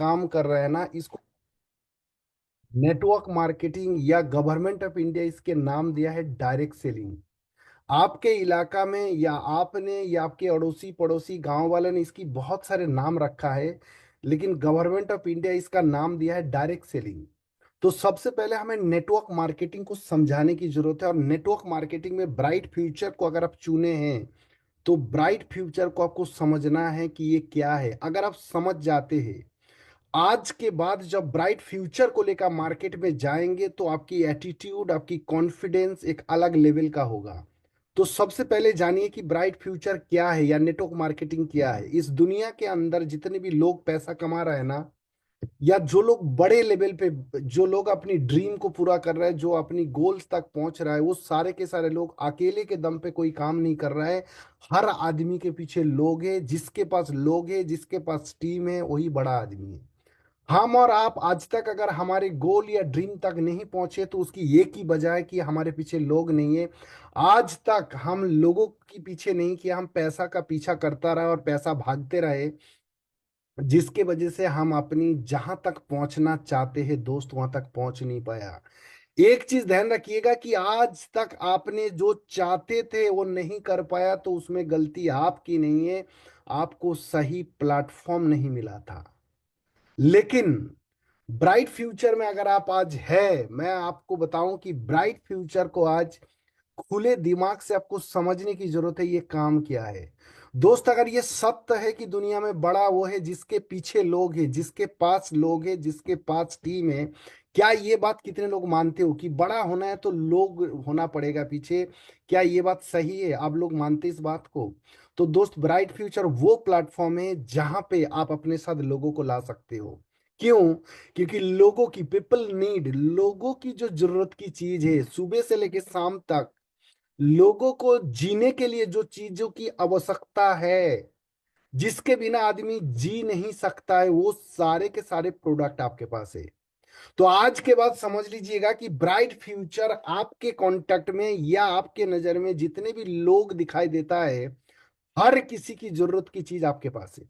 काम कर रहे हैं ना, इसको नेटवर्क मार्केटिंग या गवर्नमेंट ऑफ इंडिया इसके नाम दिया है डायरेक्ट सेलिंग। आपके इलाका में या आपने या आपके अड़ोसी पड़ोसी गांव वाले ने इसकी बहुत सारे नाम रखा है, लेकिन गवर्नमेंट ऑफ इंडिया इसका नाम दिया है डायरेक्ट सेलिंग। तो सबसे पहले हमें नेटवर्क मार्केटिंग को समझाने की जरूरत है, और नेटवर्क मार्केटिंग में ब्राइट फ्यूचर को अगर आप चुने हैं तो ब्राइट फ्यूचर को आपको समझना है कि ये क्या है। अगर आप समझ जाते हैं, आज के बाद जब ब्राइट फ्यूचर को लेकर मार्केट में जाएंगे तो आपकी एटीट्यूड, आपकी कॉन्फिडेंस एक अलग लेवल का होगा। तो सबसे पहले जानिए कि ब्राइट फ्यूचर क्या है या नेटवर्क मार्केटिंग क्या है। इस दुनिया के अंदर जितने भी लोग पैसा कमा रहे हैं ना, या जो लोग बड़े लेवल पे, जो लोग अपनी ड्रीम को पूरा कर रहे हैं, जो अपनी गोल्स तक पहुंच रहा है, वो सारे के सारे लोग अकेले के दम पे कोई काम नहीं कर रहा है। हर आदमी के पीछे लोग हैं, जिसके पास लोग हैं, जिसके पास टीम है, वही बड़ा आदमी है। हम और आप आज तक अगर हमारे गोल या ड्रीम तक नहीं पहुंचे तो उसकी एक ही वजह है कि हमारे पीछे लोग नहीं है। आज तक हम लोगों के पीछे नहीं किया, हम पैसा का पीछा करता रहे और पैसा भागते रहे, जिसके वजह से हम अपनी जहां तक पहुंचना चाहते हैं दोस्त वहां तक पहुंच नहीं पाया। एक चीज ध्यान रखिएगा कि आज तक आपने जो चाहते थे वो नहीं कर पाया तो उसमें गलती आपकी नहीं है, आपको सही प्लेटफॉर्म नहीं मिला था। लेकिन ब्राइट फ्यूचर में अगर आप आज है, मैं आपको बताऊं कि ब्राइट फ्यूचर को आज खुले दिमाग से आपको समझने की जरूरत है, ये काम क्या है। दोस्त, अगर ये सत्य है कि दुनिया में बड़ा वो है जिसके पीछे लोग हैं, जिसके पास लोग हैं, जिसके पास टीम है, क्या ये बात कितने लोग मानते हो कि बड़ा होना है तो लोग होना पड़ेगा पीछे? क्या ये बात सही है? आप लोग मानते इस बात को? तो दोस्त, ब्राइट फ्यूचर वो प्लेटफॉर्म है जहां पे आप अपने साथ लोगों को ला सकते हो। क्यों? क्योंकि लोगों की, पीपल नीड, लोगों की जो जरूरत की चीज है सुबह से लेकर शाम तक, लोगों को जीने के लिए जो चीजों की आवश्यकता है, जिसके बिना आदमी जी नहीं सकता है, वो सारे के सारे प्रोडक्ट आपके पास है। तो आज के बाद समझ लीजिएगा कि ब्राइट फ्यूचर आपके कांटेक्ट में या आपके नजर में जितने भी लोग दिखाई देता है, हर किसी की जरूरत की चीज आपके पास है।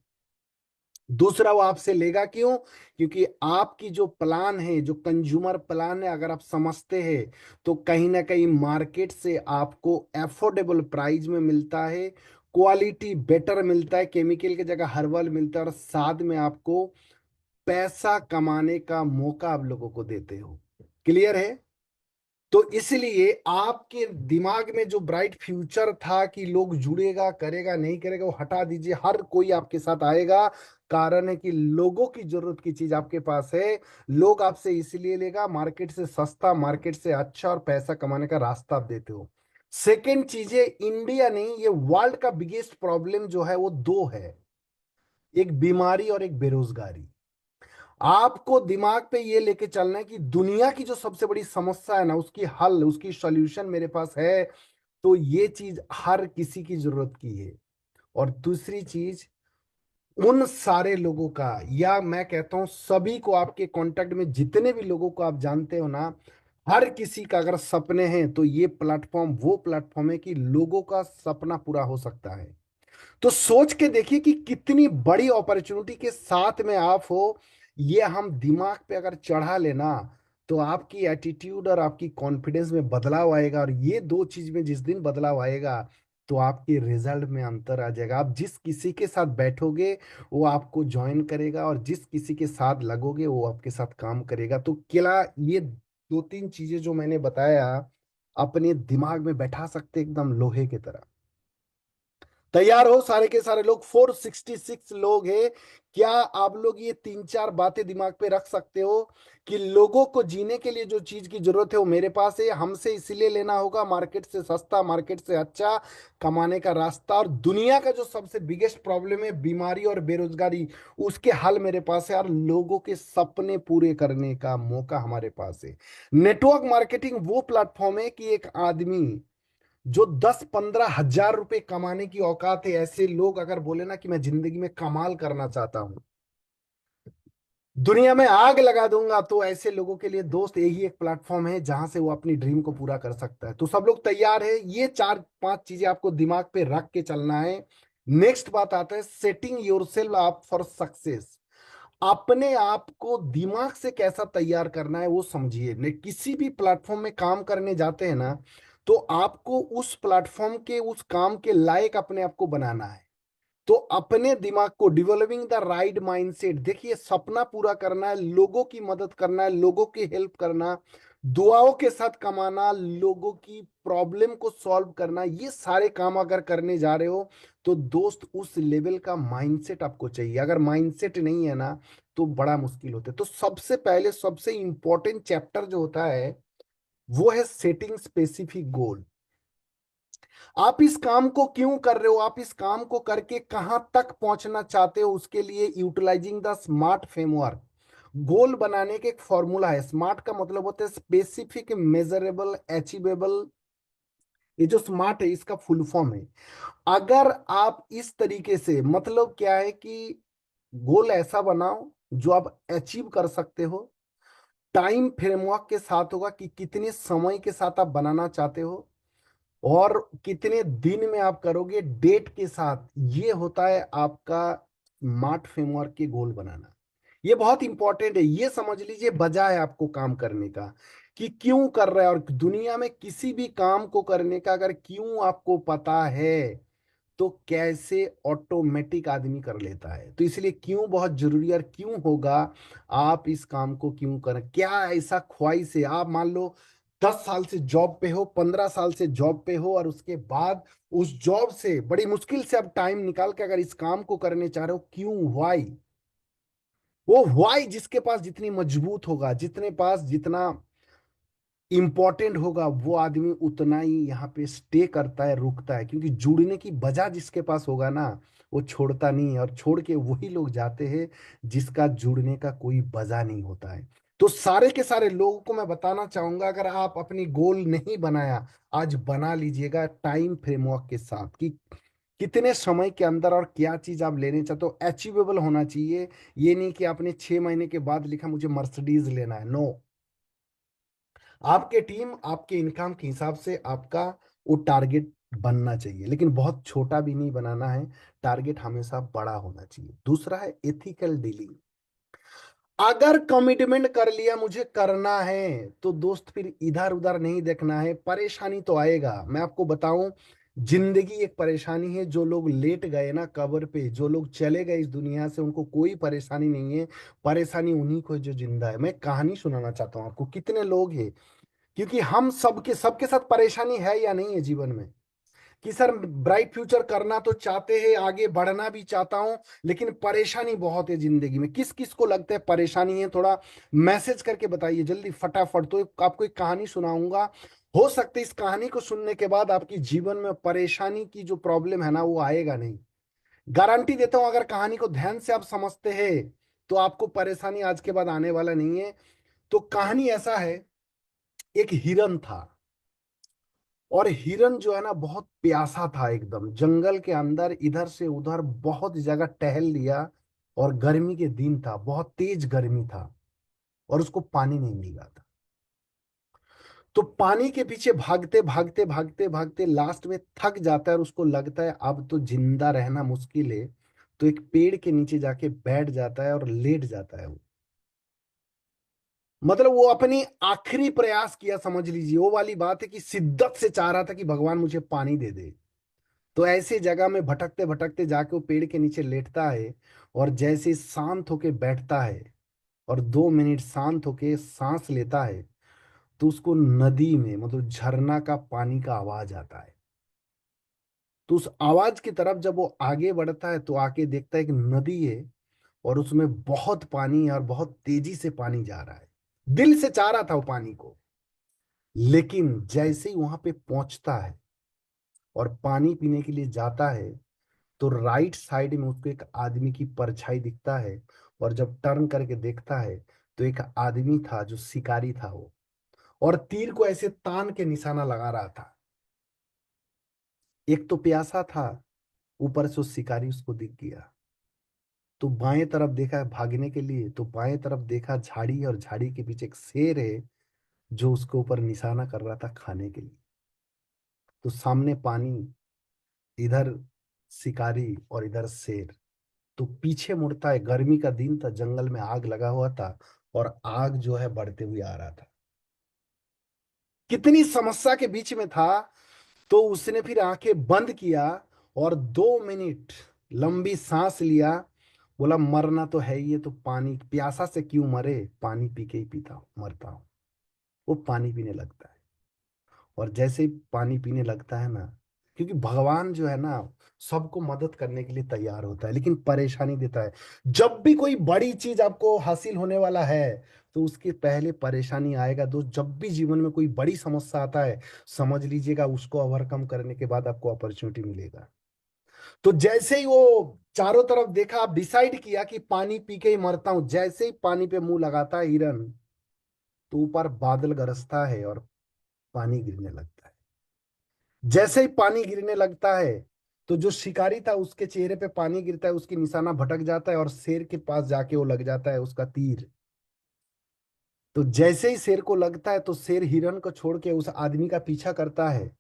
दूसरा, वो आपसे लेगा क्यों? क्योंकि आपकी जो प्लान है, जो कंज्यूमर प्लान है, अगर आप समझते हैं तो कहीं ना कहीं मार्केट से आपको एफोर्डेबल प्राइस में मिलता है, क्वालिटी बेटर मिलता है, केमिकल की जगह हर्बल मिलता है, और साथ में आपको पैसा कमाने का मौका आप लोगों को देते हो। क्लियर है? तो इसलिए आपके दिमाग में जो ब्राइट फ्यूचर था कि लोग जुड़ेगा करेगा नहीं करेगा, वो हटा दीजिए। हर कोई आपके साथ आएगा, कारण है कि लोगों की जरूरत की चीज आपके पास है। लोग आपसे इसलिए लेगा, मार्केट से सस्ता, मार्केट से अच्छा, और पैसा कमाने का रास्ता आप देते हो। सेकेंड चीज है, इंडिया नहीं, ये वर्ल्ड का बिगेस्ट प्रॉब्लम जो है वो दो है, एक बीमारी और एक बेरोजगारी। आपको दिमाग पे ये लेके चलना है कि दुनिया की जो सबसे बड़ी समस्या है ना, उसकी हल, उसकी सॉल्यूशन मेरे पास है। तो ये चीज हर किसी की जरूरत की है। और दूसरी चीज, उन सारे लोगों का, या मैं कहता हूं सभी को, आपके कांटेक्ट में जितने भी लोगों को आप जानते हो ना, हर किसी का अगर सपने हैं तो ये प्लेटफॉर्म वो प्लेटफॉर्म है कि लोगों का सपना पूरा हो सकता है। तो सोच के देखिए कि कितनी बड़ी अपॉर्चुनिटी के साथ में आप हो। ये हम दिमाग पे अगर चढ़ा लेना तो आपकी एटीट्यूड और आपकी कॉन्फिडेंस में बदलाव आएगा, और ये दो चीज में जिस दिन बदलाव आएगा तो आपके रिजल्ट में अंतर आ जाएगा। आप जिस किसी के साथ बैठोगे वो आपको ज्वाइन करेगा, और जिस किसी के साथ लगोगे वो आपके साथ काम करेगा। तो क्या ये दो तीन चीजें जो मैंने बताया अपने दिमाग में बैठा सकते एकदम लोहे की तरह? तैयार हो सारे के सारे लोग? 466 लोग हैं। क्या आप लोग ये तीन चार बातें दिमाग पे रख सकते हो कि लोगों को जीने के लिए जो चीज की जरूरत है वो मेरे पास है, हमसे इसलिए लेना होगा, मार्केट से सस्ता, मार्केट से अच्छा, कमाने का रास्ता, और दुनिया का जो सबसे बिगेस्ट प्रॉब्लम है बीमारी और बेरोजगारी, उसके हल मेरे पास है, और लोगों के सपने पूरे करने का मौका हमारे पास है। नेटवर्क मार्केटिंग वो प्लेटफॉर्म है कि एक आदमी जो 10-15 हजार रुपए कमाने की औकात है, ऐसे लोग अगर बोले ना कि मैं जिंदगी में कमाल करना चाहता हूं, दुनिया में आग लगा दूंगा, तो ऐसे लोगों के लिए दोस्त यही एक प्लेटफॉर्म है जहां से वो अपनी ड्रीम को पूरा कर सकता है। तो सब लोग तैयार है? ये चार पांच चीजें आपको दिमाग पे रख के चलना है। नेक्स्ट बात आता है setting yourself up for success. अपने आप को दिमाग से कैसा तैयार करना है वो समझिए। ने किसी भी प्लेटफॉर्म में काम करने जाते हैं ना, तो आपको उस प्लेटफॉर्म के उस काम के लायक अपने आप को बनाना है। तो अपने दिमाग को डेवलपिंग द राइट माइंडसेट, देखिए सपना पूरा करना है, लोगों की मदद करना है, लोगों की हेल्प करना, दुआओं के साथ कमाना, लोगों की प्रॉब्लम को सॉल्व करना, ये सारे काम अगर करने जा रहे हो तो दोस्त उस लेवल का माइंडसेट आपको चाहिए। अगर माइंडसेट नहीं है ना तो बड़ा मुश्किल होता है। तो सबसे पहले सबसे इंपॉर्टेंट चैप्टर जो होता है वो है सेटिंग स्पेसिफिक गोल। आप इस काम को क्यों कर रहे हो, आप इस काम को करके कहां तक पहुंचना चाहते हो, उसके लिए यूटिलाइजिंग द स्मार्ट फ्रेमवर्क। गोल बनाने के एक फॉर्मूला है। स्मार्ट का मतलब होता है स्पेसिफिक, मेजरेबल, अचीवेबल। ये जो स्मार्ट है इसका फुल फॉर्म है। अगर आप इस तरीके से, मतलब क्या है कि गोल ऐसा बनाओ जो आप अचीव कर सकते हो, टाइम फ्रेमवर्क के साथ होगा कि कितने समय के साथ आप बनाना चाहते हो और कितने दिन में आप करोगे, डेट के साथ। ये होता है आपका स्मार्ट फ्रेमवर्क के गोल बनाना। ये बहुत इंपॉर्टेंट है, ये समझ लीजिए वजह है आपको काम करने का कि क्यों कर रहा है। और दुनिया में किसी भी काम को करने का अगर क्यों आपको पता है तो कैसे ऑटोमेटिक आदमी कर लेता है। तो इसलिए क्यों बहुत जरूरी है। और क्यों होगा, आप इस काम को क्यों करें, क्या ऐसा ख्वाहिश है। आप मान लो 10 साल से जॉब पे हो, 15 साल से जॉब पे हो, और उसके बाद उस जॉब से बड़ी मुश्किल से आप टाइम निकाल के अगर इस काम को करने चाह रहे हो, क्यों, वाई। वो वाई जिसके पास जितनी मजबूत होगा, जितने पास जितना इंपॉर्टेंट होगा, वो आदमी उतना ही यहाँ पे स्टे करता है, रुकता है। क्योंकि जुड़ने की वजह जिसके पास होगा ना, वो छोड़ता नहीं है। और छोड़ के वही लोग जाते हैं जिसका जुड़ने का कोई वजह नहीं होता है। तो सारे के सारे लोगों को मैं बताना चाहूंगा, अगर आप अपनी गोल नहीं बनाया, आज बना लीजिएगा टाइम फ्रेमवर्क के साथ कि कितने समय के अंदर और क्या चीज आप लेने चाहते हो। अचीवेबल होना चाहिए। ये नहीं कि आपने 6 महीने के बाद लिखा मुझे मर्सिडीज लेना है, नो। आपके टीम आपके इनकम के हिसाब से आपका वो टारगेट बनना चाहिए, लेकिन बहुत छोटा भी नहीं बनाना है। टारगेट हमेशा बड़ा होना चाहिए। दूसरा है एथिकल डीलिंग। अगर कमिटमेंट कर लिया मुझे करना है तो दोस्त फिर इधर उधर नहीं देखना है। परेशानी तो आएगा, मैं आपको बताऊं, जिंदगी एक परेशानी है। जो लोग लेट गए ना कब्र पे, जो लोग चले गए इस दुनिया से, उनको कोई परेशानी नहीं है। परेशानी उन्हीं को है जो जिंदा है। मैं कहानी सुनाना चाहता हूँ आपको, कितने लोग हैं, क्योंकि हम सबके सबके साथ परेशानी है या नहीं है जीवन में, कि सर ब्राइट फ्यूचर करना तो चाहते हैं, आगे बढ़ना भी चाहता हूं, लेकिन परेशानी बहुत है जिंदगी में। किस किस को लगता है परेशानी है, थोड़ा मैसेज करके बताइए जल्दी फटाफट। तो आपको एक कहानी सुनाऊंगा, हो सकता है इस कहानी को सुनने के बाद आपकी जीवन में परेशानी की जो प्रॉब्लम है ना वो आएगा नहीं। गारंटी देता हूं, अगर कहानी को ध्यान से आप समझते हैं तो आपको परेशानी आज के बाद आने वाला नहीं है। तो कहानी ऐसा है, एक हिरन था, और हिरन जो है ना बहुत प्यासा था, एकदम जंगल के अंदर इधर से उधर बहुत जगह टहल लिया। और गर्मी के दिन था, बहुत तेज गर्मी था, और उसको पानी नहीं मिल रहा था। तो पानी के पीछे भागते भागते भागते भागते लास्ट में थक जाता है, और उसको लगता है अब तो जिंदा रहना मुश्किल है। तो एक पेड़ के नीचे जाके बैठ जाता है और लेट जाता है वो। मतलब वो अपनी आखिरी प्रयास किया, समझ लीजिए वो वाली बात है कि शिद्दत से चाह रहा था कि भगवान मुझे पानी दे दे। तो ऐसी जगह में भटकते भटकते जाके वो पेड़ के नीचे लेटता है, और जैसे ही शांत होके बैठता है और 2 मिनट शांत होके सांस लेता है, तो उसको नदी में, मतलब झरना का पानी का आवाज आता है। तो उस आवाज की तरफ जब वो आगे बढ़ता है तो आके देखता है कि नदी है, और उसमें बहुत पानी है और बहुत तेजी से पानी जा रहा है। दिल से चाह रहा था वो पानी को, लेकिन जैसे ही वहां पे पहुंचता है और पानी पीने के लिए जाता है, तो राइट साइड में उसको एक आदमी की परछाई दिखता है। और जब टर्न करके देखता है तो एक आदमी था जो शिकारी था वो, और तीर को ऐसे तान के निशाना लगा रहा था। एक तो प्यासा था, ऊपर से वो शिकारी उसको दिख गया। तो बाएं तरफ देखा भागने के लिए, तो बाएं तरफ देखा झाड़ी है, और झाड़ी के पीछे एक शेर है जो उसके ऊपर निशाना कर रहा था खाने के लिए। तो सामने पानी, इधर शिकारी और इधर शेर। तो पीछे मुड़ता है, गर्मी का दिन था, जंगल में आग लगा हुआ था और आग जो है बढ़ते हुए आ रहा था, कितनी समस्या के बीच में था। तो उसने फिर आंखें बंद किया और 2 मिनट लंबी सांस लिया, बोला मरना तो है ही है, तो पानी प्यासा से क्यों मरे, पानी पी के ही पीता हूं, मरता हूं। वो पानी पीने लगता है, और जैसे ही पानी पीने लगता है ना, क्योंकि भगवान जो है ना सबको मदद करने के लिए तैयार होता है, लेकिन परेशानी देता है। जब भी कोई बड़ी चीज आपको हासिल होने वाला है, तो उसके पहले परेशानी आएगा दोस्त। जब भी जीवन में कोई बड़ी समस्या आता है, समझ लीजिएगा उसको ओवरकम करने के बाद आपको अपॉर्चुनिटी मिलेगा। तो जैसे ही वो चारों तरफ देखा, डिसाइड किया कि पानी पी के ही मरता हूं, जैसे ही पानी पे मुंह लगाता है हिरन, तो ऊपर बादल गरजता है और पानी गिरने लगता है। जैसे ही पानी गिरने लगता है, तो जो शिकारी था उसके चेहरे पे पानी गिरता है, उसकी निशाना भटक जाता है और शेर के पास जाके वो लग जाता है उसका तीर। तो जैसे ही शेर को लगता है, तो शेर हिरन को छोड़ के उस आदमी का पीछा करता है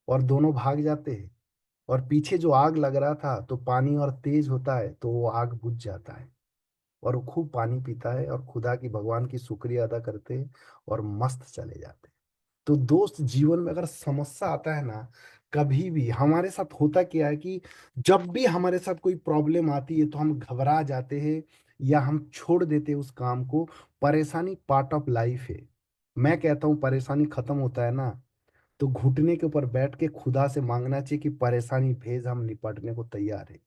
और दोनों भाग जाते हैं। और पीछे जो आग लग रहा था, तो पानी और तेज होता है तो वो आग बुझ जाता है, और वो खूब पानी पीता है और खुदा की, भगवान की शुक्रिया अदा करते हैं और मस्त चले जाते हैं। तो दोस्त, जीवन में अगर समस्या आता है ना, कभी भी हमारे साथ होता क्या है कि जब भी हमारे साथ कोई प्रॉब्लम आती है तो हम घबरा जाते हैं या हम छोड़ देते हैं उस काम को। परेशानी पार्ट ऑफ लाइफ है। मैं कहता हूँ परेशानी खत्म होता है ना, तो घुटने के ऊपर बैठ के खुदा से मांगना चाहिए कि परेशानी भेज, हम निपटने को तैयार है।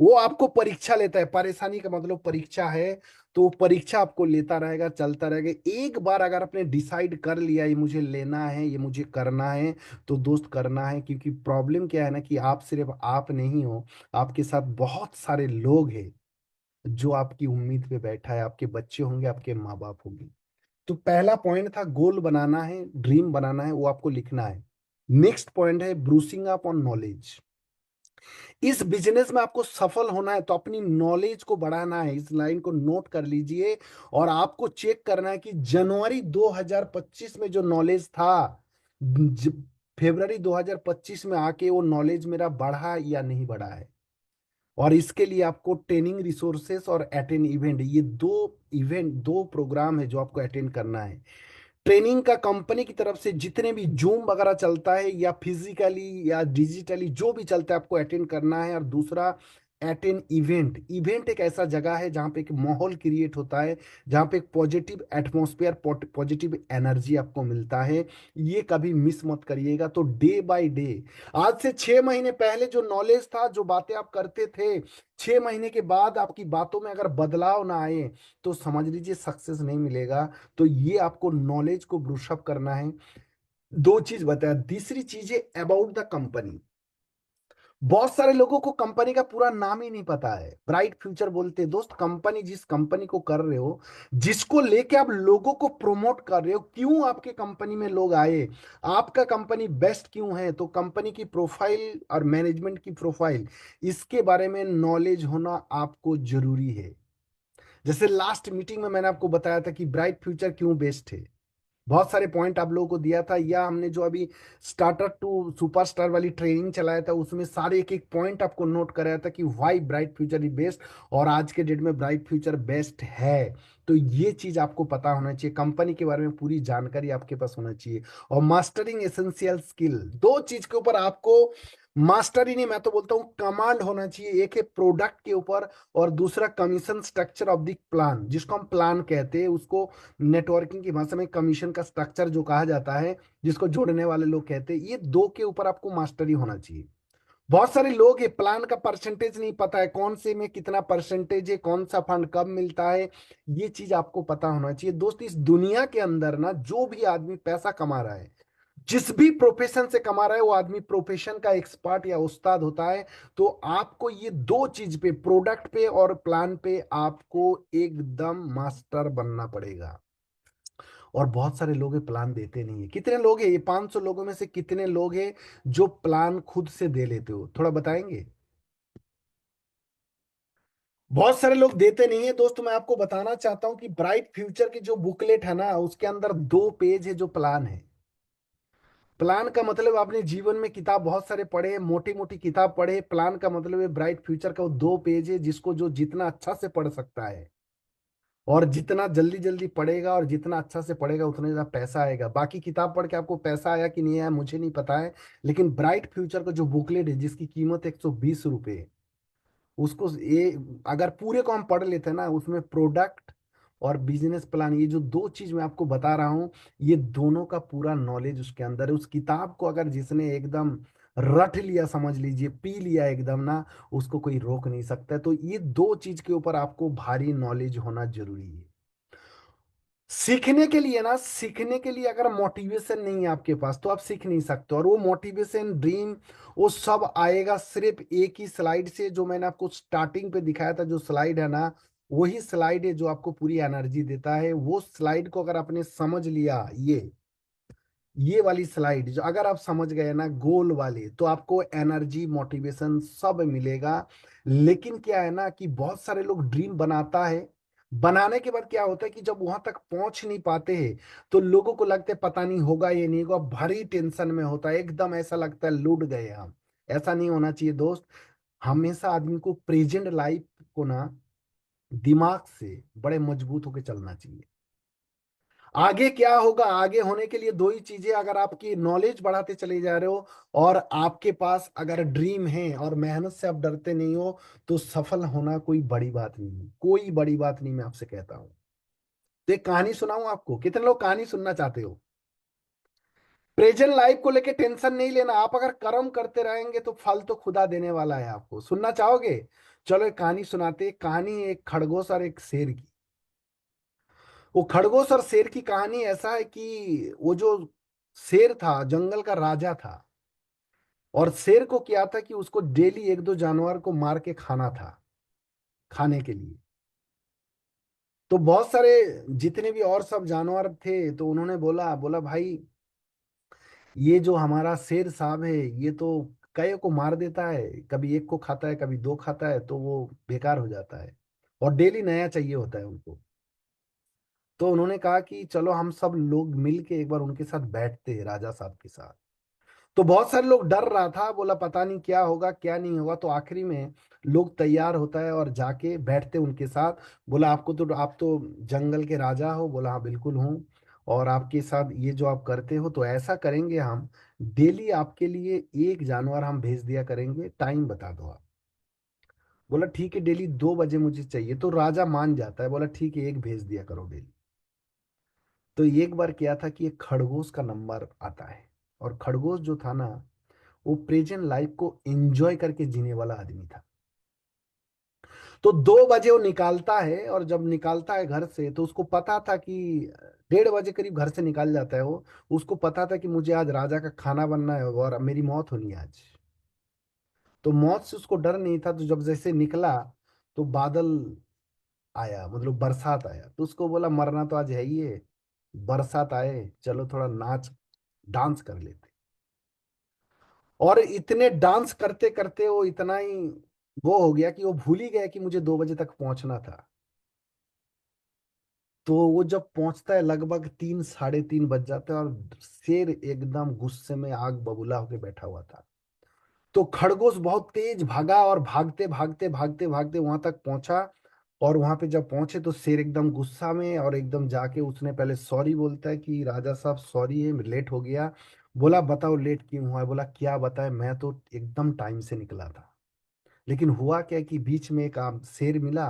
वो आपको परीक्षा लेता है, परेशानी का मतलब परीक्षा है। तो वो परीक्षा आपको लेता रहेगा, चलता रहेगा। एक बार अगर आपने डिसाइड कर लिया ये मुझे लेना है, ये मुझे करना है, तो दोस्त करना है। क्योंकि प्रॉब्लम क्या है ना, कि आप सिर्फ आप नहीं हो, आपके साथ बहुत सारे लोग हैं जो आपकी उम्मीद पे बैठा है। आपके बच्चे होंगे, आपके माँ बाप होंगे। तो पहला पॉइंट था गोल बनाना है, ड्रीम बनाना है, वो आपको लिखना है। नेक्स्ट पॉइंट है ब्रूसिंग अप ऑन नॉलेज। इस बिजनेस में आपको सफल होना है तो अपनी नॉलेज को बढ़ाना है। इस लाइन को नोट कर लीजिए। और आपको चेक करना है कि जनवरी 2025 में जो नॉलेज था, ज- फरवरी 2025 में आके वो नॉलेज मेरा बढ़ा या नहीं बढ़ा है। और इसके लिए आपको ट्रेनिंग रिसोर्सेस और अटेंड इवेंट, ये दो प्रोग्राम है जो आपको अटेंड करना है। ट्रेनिंग का कंपनी की तरफ से जितने भी जूम वगैरह चलता है या फिजिकली या डिजिटली जो भी चलता है, आपको अटेंड करना है। और दूसरा, अटेंड इवेंट। इवेंट एक ऐसा जगह है जहाँ पे एक माहौल क्रिएट होता है, जहाँ पे एक पॉजिटिव एटमॉस्फेयर, पॉजिटिव एनर्जी आपको मिलता है। ये कभी मिस मत करिएगा। तो डे बाय डे, आज से 6 महीने पहले जो नॉलेज था, जो बातें आप करते थे, 6 महीने के बाद आपकी बातों में अगर बदलाव ना आए, तो समझ लीजिए सक्सेस नहीं मिलेगा। तो ये आपको नॉलेज को ब्रूशअप करना है। दो चीज बताया। तीसरी चीज है अबाउट द कंपनी। बहुत सारे लोगों को कंपनी का पूरा नाम ही नहीं पता है। ब्राइट फ्यूचर बोलते हैं दोस्त, कंपनी, जिस कंपनी को कर रहे हो, जिसको लेके आप लोगों को प्रमोट कर रहे हो, क्यों आपके कंपनी में लोग आए, आपका कंपनी बेस्ट क्यों है, तो कंपनी की प्रोफाइल और मैनेजमेंट की प्रोफाइल, इसके बारे में नॉलेज होना आपको जरूरी है। जैसे लास्ट मीटिंग में मैंने आपको बताया था कि ब्राइट फ्यूचर क्यों बेस्ट है, बहुत सारे पॉइंट आप लोगों को दिया था। या हमने जो अभी स्टार्टर टू सुपरस्टार वाली ट्रेनिंग चलाया था, उसमें सारे एक एक पॉइंट आपको नोट कराया था कि why bright future is best, और आज के डेट में ब्राइट फ्यूचर बेस्ट है। तो ये चीज आपको पता होना चाहिए, कंपनी के बारे में पूरी जानकारी आपके पास होना चाहिए। और मास्टरिंग एसेंशियल स्किल, दो चीज के ऊपर आपको मास्टरी नहीं, मैं तो बोलता हूँ कमांड होना चाहिए। एक है प्रोडक्ट के ऊपर, और दूसरा commission structure of the plan, जिसको हम प्लान कहते हैं, उसको नेटवर्किंग की भाषा में कमीशन का स्ट्रक्चर जो कहा जाता है, जिसको जोड़ने वाले लोग कहते हैं। ये दो के ऊपर आपको मास्टरी होना चाहिए। बहुत सारे लोग ये प्लान का परसेंटेज नहीं पता है, कौन से में कितना परसेंटेज है, कौन सा फंड कब मिलता है, ये चीज आपको पता होना चाहिए। दोस्त, इस दुनिया के अंदर ना जो भी आदमी पैसा कमा रहा है, जिस भी प्रोफेशन से कमा रहा है, वो आदमी प्रोफेशन का एक्सपर्ट या उस्ताद होता है। तो आपको ये दो चीज पे, प्रोडक्ट पे और प्लान पे, आपको एकदम मास्टर बनना पड़ेगा। और बहुत सारे लोग ये प्लान देते नहीं है। कितने लोग हैं, ये 500 लोगों में से कितने लोग हैं जो प्लान खुद से दे लेते हो, थोड़ा बताएंगे। बहुत सारे लोग देते नहीं है दोस्त। मैं आपको बताना चाहता हूं कि ब्राइट फ्यूचर की जो बुकलेट है ना, उसके अंदर 2 पेज है जो प्लान है। प्लान का मतलब आपने जीवन में किताब बहुत सारे पढ़े, मोटी मोटी किताब पढ़े। प्लान का मतलब है ब्राइट फ्यूचर का वो 2 पेज है, जिसको जो जितना अच्छा से पढ़ सकता है, और जितना जल्दी जल्दी पढ़ेगा और जितना अच्छा से पढ़ेगा उतना ज्यादा पैसा आएगा। बाकी किताब पढ़ के आपको पैसा आया कि नहीं आया मुझे नहीं पता है, लेकिन ब्राइट फ्यूचर का जो बुकलेट है जिसकी कीमत 120 रुपये, उसको ये अगर पूरे को हम पढ़ लेते हैं ना, उसमें प्रोडक्ट और बिजनेस प्लान, ये जो 2 चीज मैं आपको बता रहा हूँ, ये दोनों का पूरा नॉलेज उसके अंदर है। उस किताब को अगर जिसने एकदम रट लिया, समझ लीजिए पी लिया एकदम ना, उसको कोई रोक नहीं सकता है। तो ये 2 चीज के ऊपर आपको भारी नॉलेज होना जरूरी है। सीखने के लिए ना, सीखने के लिए अगर मोटिवेशन नहीं है आपके पास तो आप सीख नहीं सकते। और वो मोटिवेशन, ड्रीम, वो सब आएगा सिर्फ एक ही स्लाइड से, जो मैंने आपको स्टार्टिंग पे दिखाया था, जो स्लाइड है ना, वही स्लाइड है जो आपको पूरी एनर्जी देता है। वो स्लाइड को अगर आपने समझ लिया, ये वाली स्लाइड जो अगर आप समझ गए ना, गोल वाले, तो आपको एनर्जी, मोटिवेशन सब मिलेगा। लेकिन क्या है ना कि बहुत सारे लोग ड्रीम बनाता है, बनाने के बाद क्या होता है कि जब वहां तक पहुंच नहीं पाते हैं, तो लोगों को लगता है पता नहीं होगा ये नहीं होगा, भारी टेंशन में होता है, एकदम ऐसा लगता है लूट गए हम। ऐसा नहीं होना चाहिए दोस्त। हमेशा आदमी को प्रेजेंट लाइफ को ना दिमाग से बड़े मजबूत होकर चलना चाहिए। आगे क्या होगा, आगे होने के लिए 2 ही चीजें, अगर आपकी नॉलेज बढ़ाते चले जा रहे हो और आपके पास अगर ड्रीम है और मेहनत से आप डरते नहीं हो, तो सफल होना कोई बड़ी बात नहीं है, कोई बड़ी बात नहीं, मैं आपसे कहता हूं। तो एक कहानी सुनाऊं आपको, कितने लोग कहानी सुनना चाहते हो? प्रेजेंट लाइफ को लेके टेंशन नहीं लेना, आप अगर कर्म करते रहेंगे तो फल तो खुदा देने वाला है आपको। सुनना चाहोगे? चलो एक कहानी सुनाते। कहानी एक खरगोश और एक शेर की। वो खरगोश और शेर की कहानी ऐसा है कि वो जो शेर था, जंगल का राजा था, और शेर को क्या था कि उसको डेली एक दो जानवर को मार के खाना था, खाने के लिए। तो बहुत सारे जितने भी और सब जानवर थे, तो उन्होंने बोला बोला भाई, ये जो हमारा शेर साहब है, ये तो कई को मार देता है, कभी एक को खाता है कभी दो खाता है, तो वो बेकार हो जाता है, और डेली नया चाहिए होता है उनको। तो उन्होंने कहा कि चलो हम सब लोग मिल के एक बार उनके साथ बैठते हैं, राजा साहब के साथ। तो बहुत सारे लोग डर रहा था, बोला पता नहीं क्या होगा क्या नहीं होगा। तो आखिरी में लोग तैयार होता है और जाके बैठते उनके साथ। बोला आपको तो, आप तो जंगल के राजा हो? बोला हाँ बिल्कुल हूँ। और आपके साथ ये जो आप करते हो, तो ऐसा करेंगे हम, डेली आपके लिए एक जानवर हम भेज दिया करेंगे, टाइम बता दो आप। बोला ठीक है, डेली 2 बजे मुझे चाहिए। तो राजा मान जाता है, बोला ठीक है एक भेज दिया करो डेली। तो एक बार क्या था कि एक खरगोश का नंबर आता है। और खरगोश जो था ना, वो प्रेजेंट लाइफ को एंजॉय करके जीने वाला आदमी था। तो 2 बजे वो निकालता है, और जब निकालता है घर से, तो उसको पता था कि 1:30 बजे करीब घर से निकाल जाता है वो। उसको पता था कि मुझे आज राजा का खाना बनना है और मेरी मौत होनी है आज। तो मौत से उसको डर नहीं था। तो जब जैसे निकला, तो बादल आया, मतलब बरसात आया, तो उसको बोला मरना तो आज है ही है, बरसात आए चलो थोड़ा नाच डांस कर लेते। और इतने डांस करते करते वो इतना ही वो हो गया कि वो भूल ही गया कि मुझे 2 बजे तक पहुंचना था। तो वो जब पहुंचता है, लगभग 3 साढ़े 3 बज जाते हैं, और शेर एकदम गुस्से में आग बबूला होके बैठा हुआ था। तो खरगोश बहुत तेज भागा, और भागते भागते भागते भागते वहां तक पहुंचा। और वहां पे जब पहुंचे, तो शेर एकदम गुस्सा में, और एकदम जाके उसने पहले सॉरी बोलता है कि राजा साहब सॉरी है, लेट हो गया। बोला बताओ लेट क्यों हुआ है? बोला क्या बताए, मैं तो एकदम टाइम से निकला था। लेकिन हुआ क्या कि बीच में एक शेर मिला,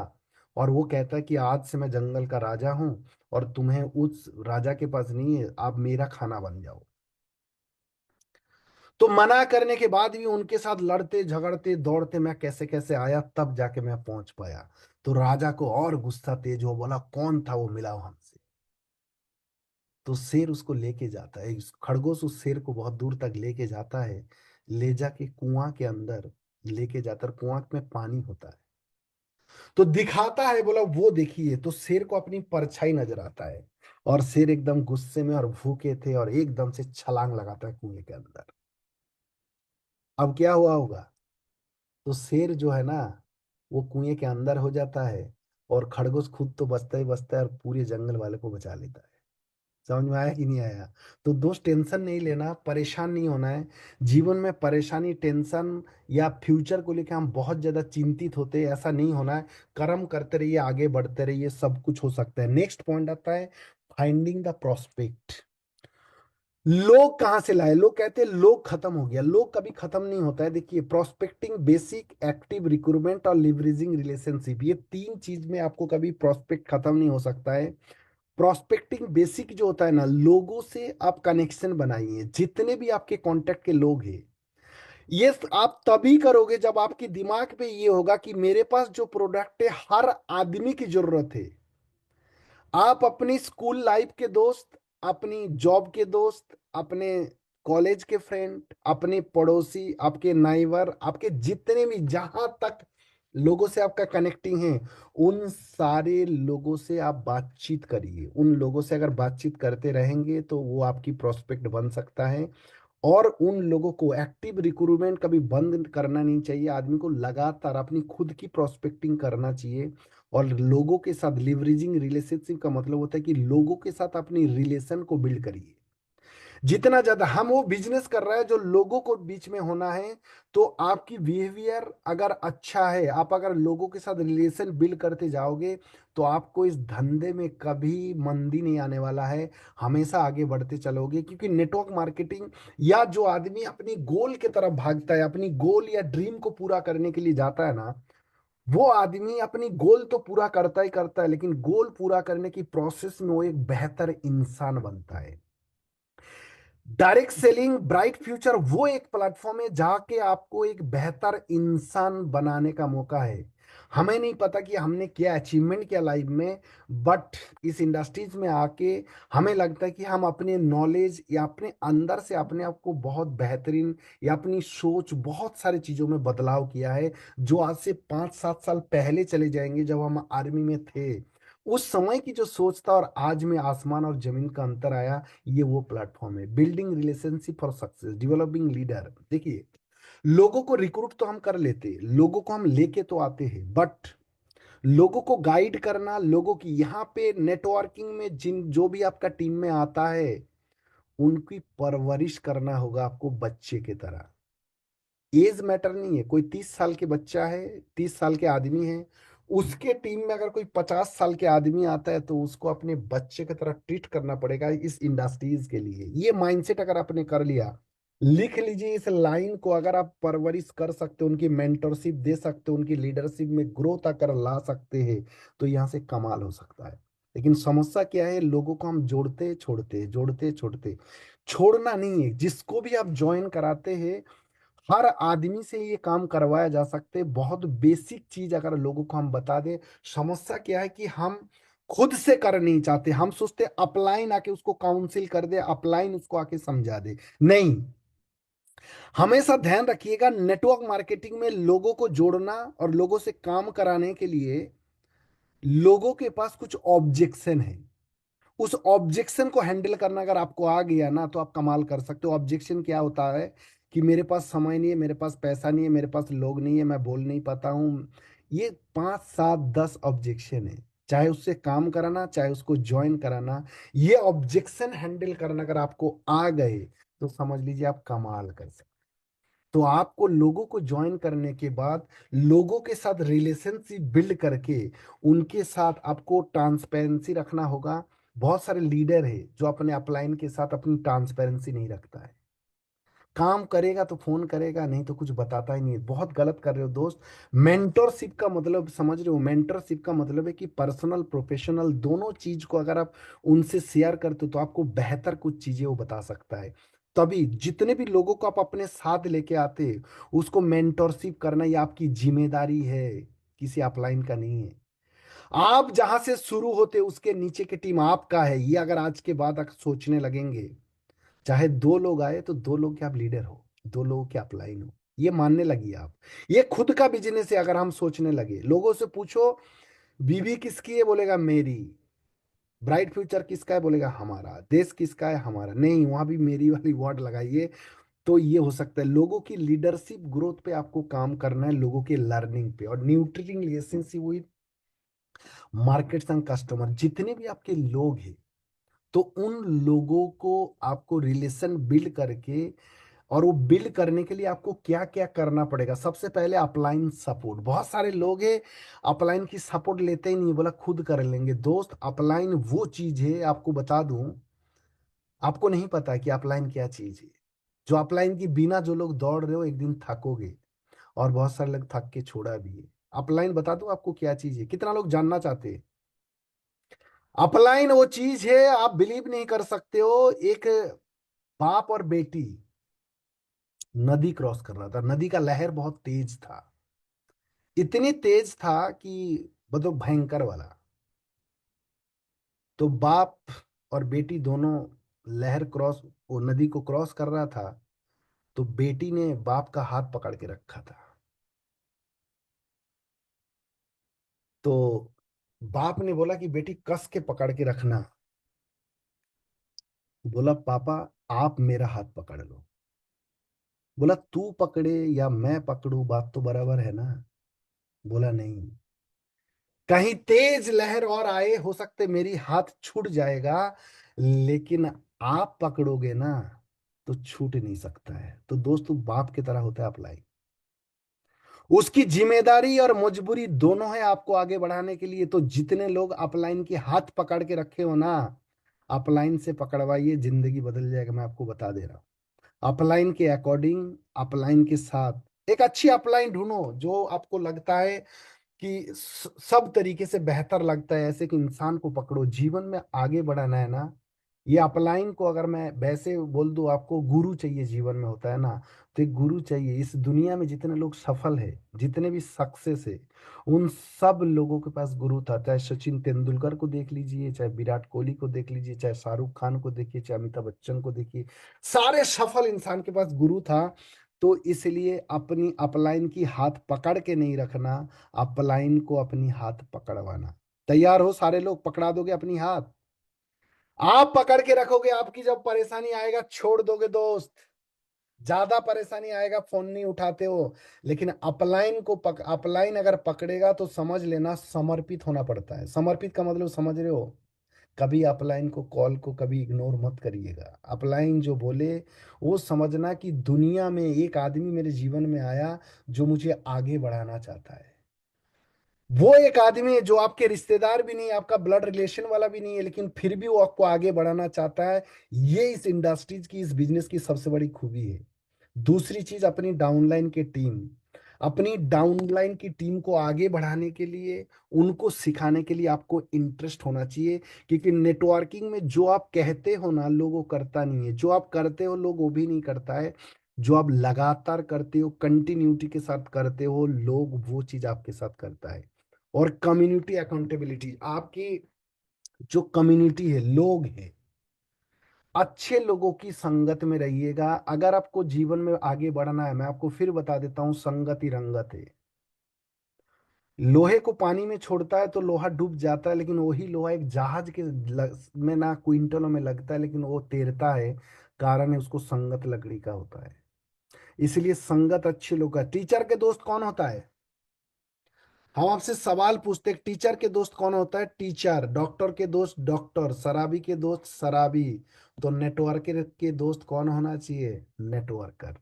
और वो कहता है कि आज से मैं जंगल का राजा हूँ, और तुम्हें उस राजा के पास नहीं है, आप मेरा खाना बन जाओ। तो मना करने के बाद भी उनके साथ लड़ते झगड़ते दौड़ते मैं कैसे कैसे आया, तब जाके मैं पहुंच पाया। तो राजा को और गुस्सा तेज हो, बोला कौन था वो, मिलाओ हमसे। तो शेर उसको लेके जाता है, खरगोश उस शेर को बहुत दूर तक लेके जाता है, ले जाके कुआं के अंदर लेके जाता है। कुआं में पानी होता है, तो दिखाता है, बोला वो देखिए। तो शेर को अपनी परछाई नजर आता है, और शेर एकदम गुस्से में और भूखे थे, और एकदम से छलांग लगाता है कुएं के अंदर। अब क्या हुआ होगा? तो शेर जो है ना, वो कुएं के अंदर हो जाता है, और खरगोश खुद तो बचता ही बचता है, और पूरे जंगल वाले को बचा लेता है। समझ में आया कि नहीं आया? तो दोस्त टेंशन नहीं लेना, परेशान नहीं होना है। जीवन में परेशानी, टेंशन या फ्यूचर को लेकर हम बहुत ज्यादा चिंतित होते हैं, ऐसा नहीं होना है। कर्म करते रहिए, आगे बढ़ते रहिए, सब कुछ हो सकता है। नेक्स्ट पॉइंट आता है फाइंडिंग द प्रोस्पेक्ट। लोग कहाँ से लाए? लोग कहते हैं लोग खत्म हो गया। लोग कभी खत्म नहीं होता है। देखिए, प्रोस्पेक्टिंग, बेसिक, एक्टिव रिक्रूटमेंट और लिवरेजिंग रिलेशनशिप, ये तीन चीज में आपको कभी प्रोस्पेक्ट खत्म नहीं हो सकता है। प्रोस्पेक्टिंग बेसिक जो होता है ना, लोगों से आप कनेक्शन बनाइए, जितने भी आपके कांटेक्ट के लोग हैं। ये आप तभी करोगे जब आपके दिमाग पे ये होगा कि मेरे पास जो प्रोडक्ट है हर आदमी की जरूरत है। आप अपनी स्कूल लाइफ के दोस्त, अपनी जॉब के दोस्त, अपने कॉलेज के फ्रेंड, अपने पड़ोसी, आपके नाइबर, आपके जितने भी जहां तक लोगों से आपका कनेक्टिंग है, उन सारे लोगों से आप बातचीत करिए। उन लोगों से अगर बातचीत करते रहेंगे तो वो आपकी प्रोस्पेक्ट बन सकता है। और उन लोगों को एक्टिव रिक्रूटमेंट कभी बंद करना नहीं चाहिए। आदमी को लगातार अपनी खुद की प्रोस्पेक्टिंग करना चाहिए। और लोगों के साथ लिवरेजिंग रिलेशनशिप का मतलब होता है कि लोगों के साथ अपनी रिलेशन को बिल्ड करिए। जितना ज्यादा हम वो बिजनेस कर रहा है जो लोगों को बीच में होना है, तो आपकी बिहेवियर अगर अच्छा है, आप अगर लोगों के साथ रिलेशन बिल्ड करते जाओगे, तो आपको इस धंधे में कभी मंदी नहीं आने वाला है। हमेशा आगे बढ़ते चलोगे, क्योंकि नेटवर्क मार्केटिंग, या जो आदमी अपनी गोल की तरफ भागता है, अपनी गोल या ड्रीम को पूरा करने के लिए जाता है ना, वो आदमी अपनी गोल तो पूरा करता है, लेकिन गोल पूरा करने की प्रोसेस में वो एक बेहतर इंसान बनता है। डायरेक्ट सेलिंग ब्राइट फ्यूचर वो एक प्लेटफॉर्म है जहाँ के आपको एक बेहतर इंसान बनाने का मौका है। हमें नहीं पता कि हमने क्या अचीवमेंट किया लाइफ में, बट इस इंडस्ट्रीज में आके हमें लगता है कि हम अपने नॉलेज या अपने अंदर से अपने आप को बहुत बेहतरीन, या अपनी सोच, बहुत सारी चीजों में बदलाव किया है, जो आज से 5-7 साल पहले चले जाएंगे जब हम आर्मी में थे। उस समय की जो सोच था और आज में आसमान और जमीन का अंतर आया। ये वो प्लेटफॉर्म है, building relationship for success, developing leader. देखिए, लोगों को रिक्रूट तो हम कर लेते हैं, लोगों को हम लेके तो आते हैं, बट लोगों को गाइड करना, लोगों की यहाँ पे नेटवर्किंग में जिन जो भी आपका टीम में आता है, उनकी परवरिश करना होगा आपको बच्चे की तरह। एज मैटर नहीं है। कोई 30 साल के बच्चा है, 30 साल के आदमी है, उसके टीम में अगर कोई 50 साल के आदमी आता है, तो उसको अपने बच्चे की तरह ट्रीट करना पड़ेगा इस इंडस्ट्रीज के लिए। ये माइंडसेट अगर आपने कर लिया, लिख लीजिए इस लाइन को, अगर आप परवरिश कर सकते हो, उनकी मेंटरशिप दे सकते हो, उनकी लीडरशिप में ग्रोथ आकर ला सकते हैं, तो यहाँ से कमाल हो सकता है। लेकिन समस्या क्या है, लोगों को हम जोड़ते छोड़ते, जोड़ते छोड़ते, छोड़ना नहीं है। जिसको भी आप ज्वाइन कराते हैं, हर आदमी से ये काम करवाया जा सकते हैं। बहुत बेसिक चीज अगर लोगों को हम बता दें। समस्या क्या है कि हम खुद से कर नहीं चाहते। हम सोचते अपलाइन आके उसको काउंसिल कर दे, अपलाइन उसको आके समझा दे। नहीं, हमेशा ध्यान रखिएगा, नेटवर्क मार्केटिंग में लोगों को जोड़ना और लोगों से काम कराने के लिए लोगों के पास कुछ ऑब्जेक्शन है। उस ऑब्जेक्शन को हैंडल करना अगर आपको आ गया ना, तो आप कमाल कर सकते हो। ऑब्जेक्शन क्या होता है कि मेरे पास समय नहीं है, मेरे पास पैसा नहीं है, मेरे पास लोग नहीं है, मैं बोल नहीं पाता हूँ। ये 5-7-10 ऑब्जेक्शन है। चाहे उससे काम कराना, चाहे उसको ज्वाइन कराना, ये ऑब्जेक्शन हैंडल करना अगर आपको आ गए, तो समझ लीजिए आप कमाल कर सकते। तो आपको लोगों को ज्वाइन करने के बाद लोगों के साथ रिलेशनशिप बिल्ड करके उनके साथ आपको ट्रांसपेरेंसी रखना होगा। बहुत सारे लीडर है जो अपने अपलाइन के साथ अपनी ट्रांसपेरेंसी नहीं रखता है। काम करेगा तो फोन करेगा, नहीं तो कुछ बताता ही नहीं है। बहुत गलत कर रहे हो दोस्त। मेंटरशिप का मतलब समझ रहे हो? मेंटरशिप का मतलब है कि पर्सनल प्रोफेशनल दोनों चीज को अगर आप उनसे शेयर करते हो, तो आपको बेहतर कुछ चीजें वो बता सकता है। तभी जितने भी लोगों को आप अपने साथ लेके आते हैं, उसको मेंटरशिप करना ये आपकी जिम्मेदारी है, किसी अपलाइन का नहीं है। आप जहां से शुरू होते उसके नीचे की टीम आपका है, ये अगर आज के बाद अगर सोचने लगेंगे, चाहे 2 लोग आए तो 2 लोग के आप लीडर हो, 2 लोगों के आप लाइन हो, ये मानने लगी आप। ये खुद का बिजनेस है। अगर हम सोचने लगे, लोगों से पूछो बीवी किसकी है, बोलेगा मेरी। ब्राइट फ्यूचर किसका है, बोलेगा हमारा। देश किसका है, हमारा। नहीं, वहां भी मेरी वाली वर्ड लगाइए। तो ये हो सकता है। लोगों की लीडरशिप ग्रोथ पे आपको काम करना है, लोगों के लर्निंग पे, और nurturing relationship with markets and customer. जितने भी आपके लोग हैं, तो उन लोगों को आपको रिलेशन बिल्ड करके, और वो बिल्ड करने के लिए आपको क्या क्या करना पड़ेगा। सबसे पहले अपलाइन सपोर्ट। बहुत सारे लोग हैं अपलाइन की सपोर्ट लेते ही नहीं, बोला खुद कर लेंगे। दोस्त अपलाइन वो चीज है, आपको बता दूं, आपको नहीं पता कि अपलाइन क्या चीज है। जो अपलाइन की बिना जो लोग दौड़ रहे हो, एक दिन थकोगे, और बहुत सारे लोग थक के छोड़ा भी है। अपलाइन बता दूं आपको क्या चीज है, कितना लोग जानना चाहते हैं। अपलाइन वो चीज है, आप बिलीव नहीं कर सकते हो। एक बाप और बेटी नदी क्रॉस कर रहा था, नदी का लहर बहुत तेज था, इतनी तेज था कि मतलब भयंकर वाला। तो बाप और बेटी दोनों लहर क्रॉस, वो नदी को क्रॉस कर रहा था। तो बेटी ने बाप का हाथ पकड़ के रखा था। तो बाप ने बोला कि बेटी कस के पकड़ के रखना। बोला पापा आप मेरा हाथ पकड़ लो। बोला तू पकड़े या मैं पकड़ू, बात तो बराबर है ना। बोला नहीं, कहीं तेज लहर और आए, हो सकते मेरी हाथ छूट जाएगा, लेकिन आप पकड़ोगे ना तो छूट नहीं सकता है। तो दोस्तों बाप की तरह होता है अप्लाई। उसकी जिम्मेदारी और मजबूरी दोनों है आपको आगे बढ़ाने के लिए। तो जितने लोग अपलाइन के हाथ पकड़ के रखे हो ना, अपलाइन से पकड़वाइए, जिंदगी बदल जाएगा, मैं आपको बता दे रहा हूँ। अपलाइन के अकॉर्डिंग, अपलाइन के साथ एक अच्छी अपलाइन ढूंढो जो आपको लगता है कि सब तरीके से बेहतर लगता है, ऐसे कि इंसान को पकड़ो, जीवन में आगे बढ़ाना है ना। ये अपलाइन को अगर मैं वैसे बोल दूं, आपको गुरु चाहिए जीवन में, होता है ना। तो एक गुरु चाहिए। इस दुनिया में जितने लोग सफल है, जितने भी सक्सेस है, उन सब लोगों के पास गुरु था। चाहे सचिन तेंदुलकर को देख लीजिए, चाहे विराट कोहली को देख लीजिए, चाहे शाहरुख खान को देखिए, चाहे अमिताभ बच्चन को देखिए, सारे सफल इंसान के पास गुरु था। तो इसलिए अपनी अपलाइन की हाथ पकड़ के नहीं रखना, अपलाइन को अपनी हाथ पकड़वाना। तैयार हो सारे लोग, पकड़ा दोगे अपनी हाथ। आप पकड़ के रखोगे, आपकी जब परेशानी आएगा छोड़ दोगे दोस्त। ज्यादा परेशानी आएगा फोन नहीं उठाते हो, लेकिन अपलाइन को अपलाइन अगर पकड़ेगा तो समझ लेना समर्पित होना पड़ता है। समर्पित का मतलब समझ रहे हो। कभी अपलाइन को कॉल को कभी इग्नोर मत करिएगा। अपलाइन जो बोले वो समझना कि दुनिया में एक आदमी मेरे जीवन में आया जो मुझे आगे बढ़ाना चाहता है। वो एक आदमी है जो आपके रिश्तेदार भी नहीं, आपका ब्लड रिलेशन वाला भी नहीं है, लेकिन फिर भी वो आपको आगे बढ़ाना चाहता है। ये इस इंडस्ट्रीज की, इस बिजनेस की सबसे बड़ी खूबी है। दूसरी चीज, अपनी डाउनलाइन की टीम। अपनी डाउनलाइन की टीम को आगे बढ़ाने के लिए, उनको सिखाने के लिए आपको इंटरेस्ट होना चाहिए। क्योंकि नेटवर्किंग में जो आप कहते हो ना, लोग वो करता नहीं है। जो आप करते हो लोग वो भी नहीं करता है। जो आप लगातार करते हो, कंटिन्यूटी के साथ करते हो, लोग वो चीज आपके साथ करता है। और कम्युनिटी अकाउंटेबिलिटी, आपकी जो कम्युनिटी है, लोग हैं, अच्छे लोगों की संगत में रहिएगा। अगर आपको जीवन में आगे बढ़ना है, मैं आपको फिर बता देता हूं, संगत ही रंगत है। लोहे को पानी में छोड़ता है तो लोहा डूब जाता है, लेकिन वही लोहा एक जहाज के में ना क्विंटलों में लगता है, लेकिन वो तैरता है। कारण है उसको संगत लकड़ी का होता है। इसलिए संगत अच्छे लोग का। टीचर के दोस्त कौन होता है? हम आपसे सवाल पूछते हैं, टीचर के दोस्त कौन होता है? टीचर। डॉक्टर के दोस्त डॉक्टर। शराबी के दोस्त शराबी। तो नेटवर्कर के दोस्त कौन होना चाहिए? नेटवर्कर।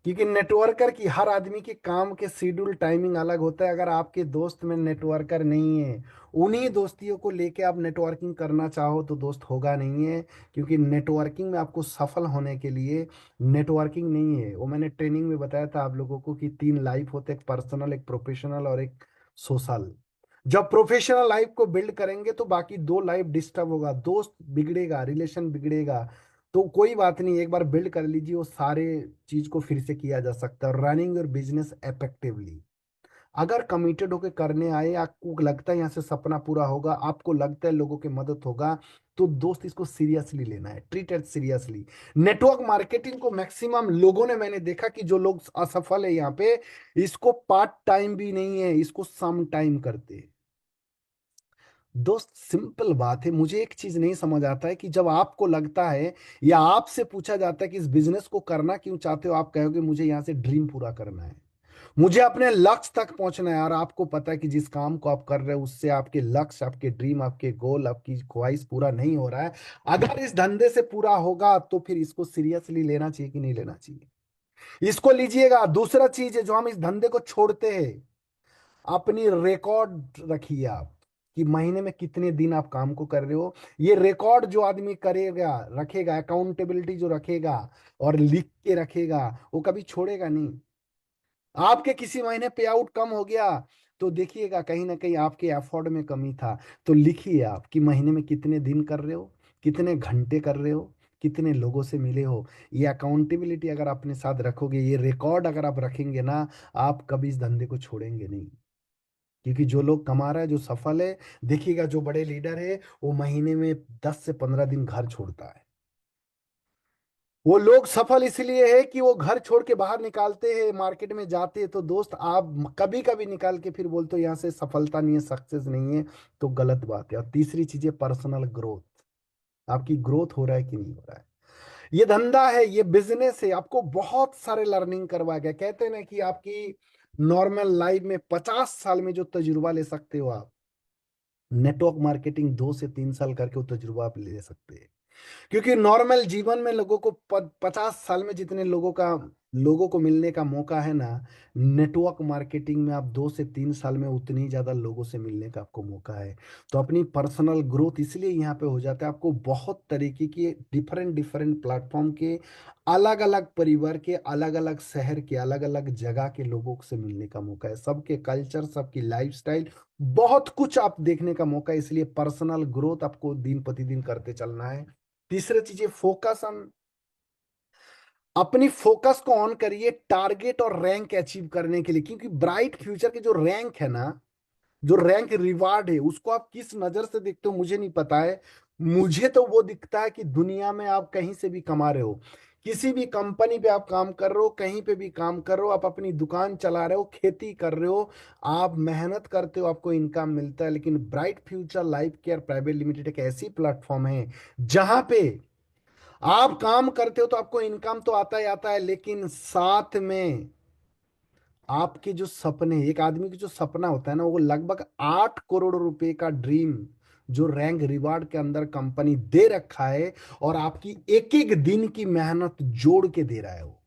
क्योंकि नेटवर्कर की, हर आदमी के काम के शेड्यूल टाइमिंग अलग होता है। अगर आपके दोस्त में नेटवर्कर नहीं है, उन्हीं दोस्तियों को लेके आप नेटवर्किंग करना चाहो तो दोस्त होगा नहीं है। क्योंकि नेटवर्किंग में आपको सफल होने के लिए नेटवर्किंग नहीं है। वो मैंने ट्रेनिंग में बताया था आप लोगों को कि तीन लाइफ होते हैं, एक पर्सनल, एक प्रोफेशनल और एक सोशल। जब प्रोफेशनल लाइफ को बिल्ड करेंगे तो बाकी दो लाइफ डिस्टर्ब होगा, दोस्त बिगड़ेगा, रिलेशन बिगड़ेगा। तो कोई बात नहीं, एक बार बिल्ड कर लीजिए, वो सारे चीज को फिर से किया जा सकता है। रनिंग योर बिजनेस इफेक्टिवली, अगर कमिटेड होकर करने आए, आपको लगता है यहाँ से सपना पूरा होगा, आपको लगता है लोगों की मदद होगा, तो दोस्त इसको सीरियसली लेना है, treat it seriously. Network marketing को मैक्सिमम लोगों ने, मैंने देखा कि जो लोग असफल है यहाँ पे, इसको पार्ट टाइम भी नहीं है, इसको सम टाइम करते हैं। दोस्त सिंपल बात है, मुझे एक चीज नहीं समझ आता है कि जब आपको लगता है या आपसे पूछा जाता है कि इस बिजनेस को करना क्यों चाहते हो, आप कहोगे मुझे यहाँ से ड्रीम पूरा करना है। मुझे अपने लक्ष्य तक पहुंचना है, और आपको पता है कि जिस काम को आप कर रहे हो उससे आपके लक्ष्य, आपके ड्रीम, आपके गोल, आपकी ख्वाहिश पूरा नहीं हो रहा है, अगर इस धंधे से पूरा होगा तो फिर इसको सीरियसली लेना चाहिए कि नहीं लेना चाहिए। इसको लीजिएगा। दूसरा चीज है जो हम इस धंधे को छोड़ते हैं, अपनी रिकॉर्ड रखिए आप, कि महीने में कितने दिन आप काम को कर रहे हो। ये रिकॉर्ड जो आदमी करेगा, रखेगा, अकाउंटेबिलिटी जो रखेगा और लिख के रखेगा, वो कभी छोड़ेगा नहीं। आपके किसी महीने पे आउट कम हो गया तो देखिएगा कहीं ना कहीं आपके एफर्ट में कमी था। तो लिखिए आप कि महीने में कितने दिन कर रहे हो, कितने घंटे कर रहे हो, कितने लोगों से मिले हो। ये अकाउंटेबिलिटी अगर अपने साथ रखोगे, ये रिकॉर्ड अगर आप रखेंगे ना, आप कभी इस धंधे को छोड़ेंगे नहीं। क्योंकि जो लोग कमा रहा है, जो सफल है, देखिएगा जो बड़े लीडर है, वो महीने में 10 से 15 दिन घर छोड़ता है। वो लोग सफल इसलिए है कि वो घर छोड़ के बाहर निकालते हैं, मार्केट में जाते हैं। तो दोस्त, आप कभी कभी निकाल के फिर बोलते हो यहाँ से सफलता नहीं है, सक्सेस नहीं है, तो गलत बात है। और तीसरी चीज है पर्सनल ग्रोथ। आपकी ग्रोथ हो रहा है कि नहीं हो रहा है। ये धंधा है, ये बिजनेस है, आपको बहुत सारे लर्निंग करवाएगा। कहते हैं ना कि आपकी नॉर्मल लाइफ में 50 साल में जो तजुर्बा ले सकते हो आप, नेटवर्क मार्केटिंग 2 से 3 साल करके वो तजुर्बा आप ले सकते हैं। क्योंकि नॉर्मल जीवन में लोगों को 50 साल में जितने लोगों को मिलने का मौका है ना, नेटवर्क मार्केटिंग में आप 2 से 3 साल में उतनी ज्यादा लोगों से मिलने का आपको मौका है। तो अपनी पर्सनल ग्रोथ इसलिए यहाँ पे हो जाता है, आपको बहुत तरीके के डिफरेंट डिफरेंट प्लेटफॉर्म के, अलग अलग परिवार के, अलग अलग शहर के, अलग अलग जगह के लोगों से मिलने का मौका है। सबके कल्चर, सबकी लाइफस्टाइल, बहुत कुछ आप देखने का मौका है। इसलिए पर्सनल ग्रोथ आपको दिन प्रतिदिन करते चलना है। तीसरी चीज है फोकस ऑन। अपनी फोकस को ऑन करिए टारगेट और रैंक अचीव करने के लिए। क्योंकि ब्राइट फ्यूचर के जो रैंक है ना, जो रैंक रिवार्ड है, उसको आप किस नजर से देखते हो मुझे नहीं पता है। मुझे तो वो दिखता है कि दुनिया में आप कहीं से भी कमा रहे हो, किसी भी कंपनी पे आप काम कर रहे हो, कहीं पे भी काम कर रहे हो, आप अपनी दुकान चला रहे हो, खेती कर रहे हो, आप मेहनत करते हो, आपको इनकम मिलता है। लेकिन bright future life care private limited एक ऐसी प्लेटफॉर्म है जहां पे आप काम करते हो तो आपको इनकम तो आता ही आता है, लेकिन साथ में आपके जो सपने, एक आदमी की जो सपना होता है ना, वो लगभग 8 करोड़ रुपए का ड्रीम जो रैंक रिवार्ड के अंदर कंपनी दे रखा है, और आपकी एक एक दिन की मेहनत जोड़ के दे रहा है वो।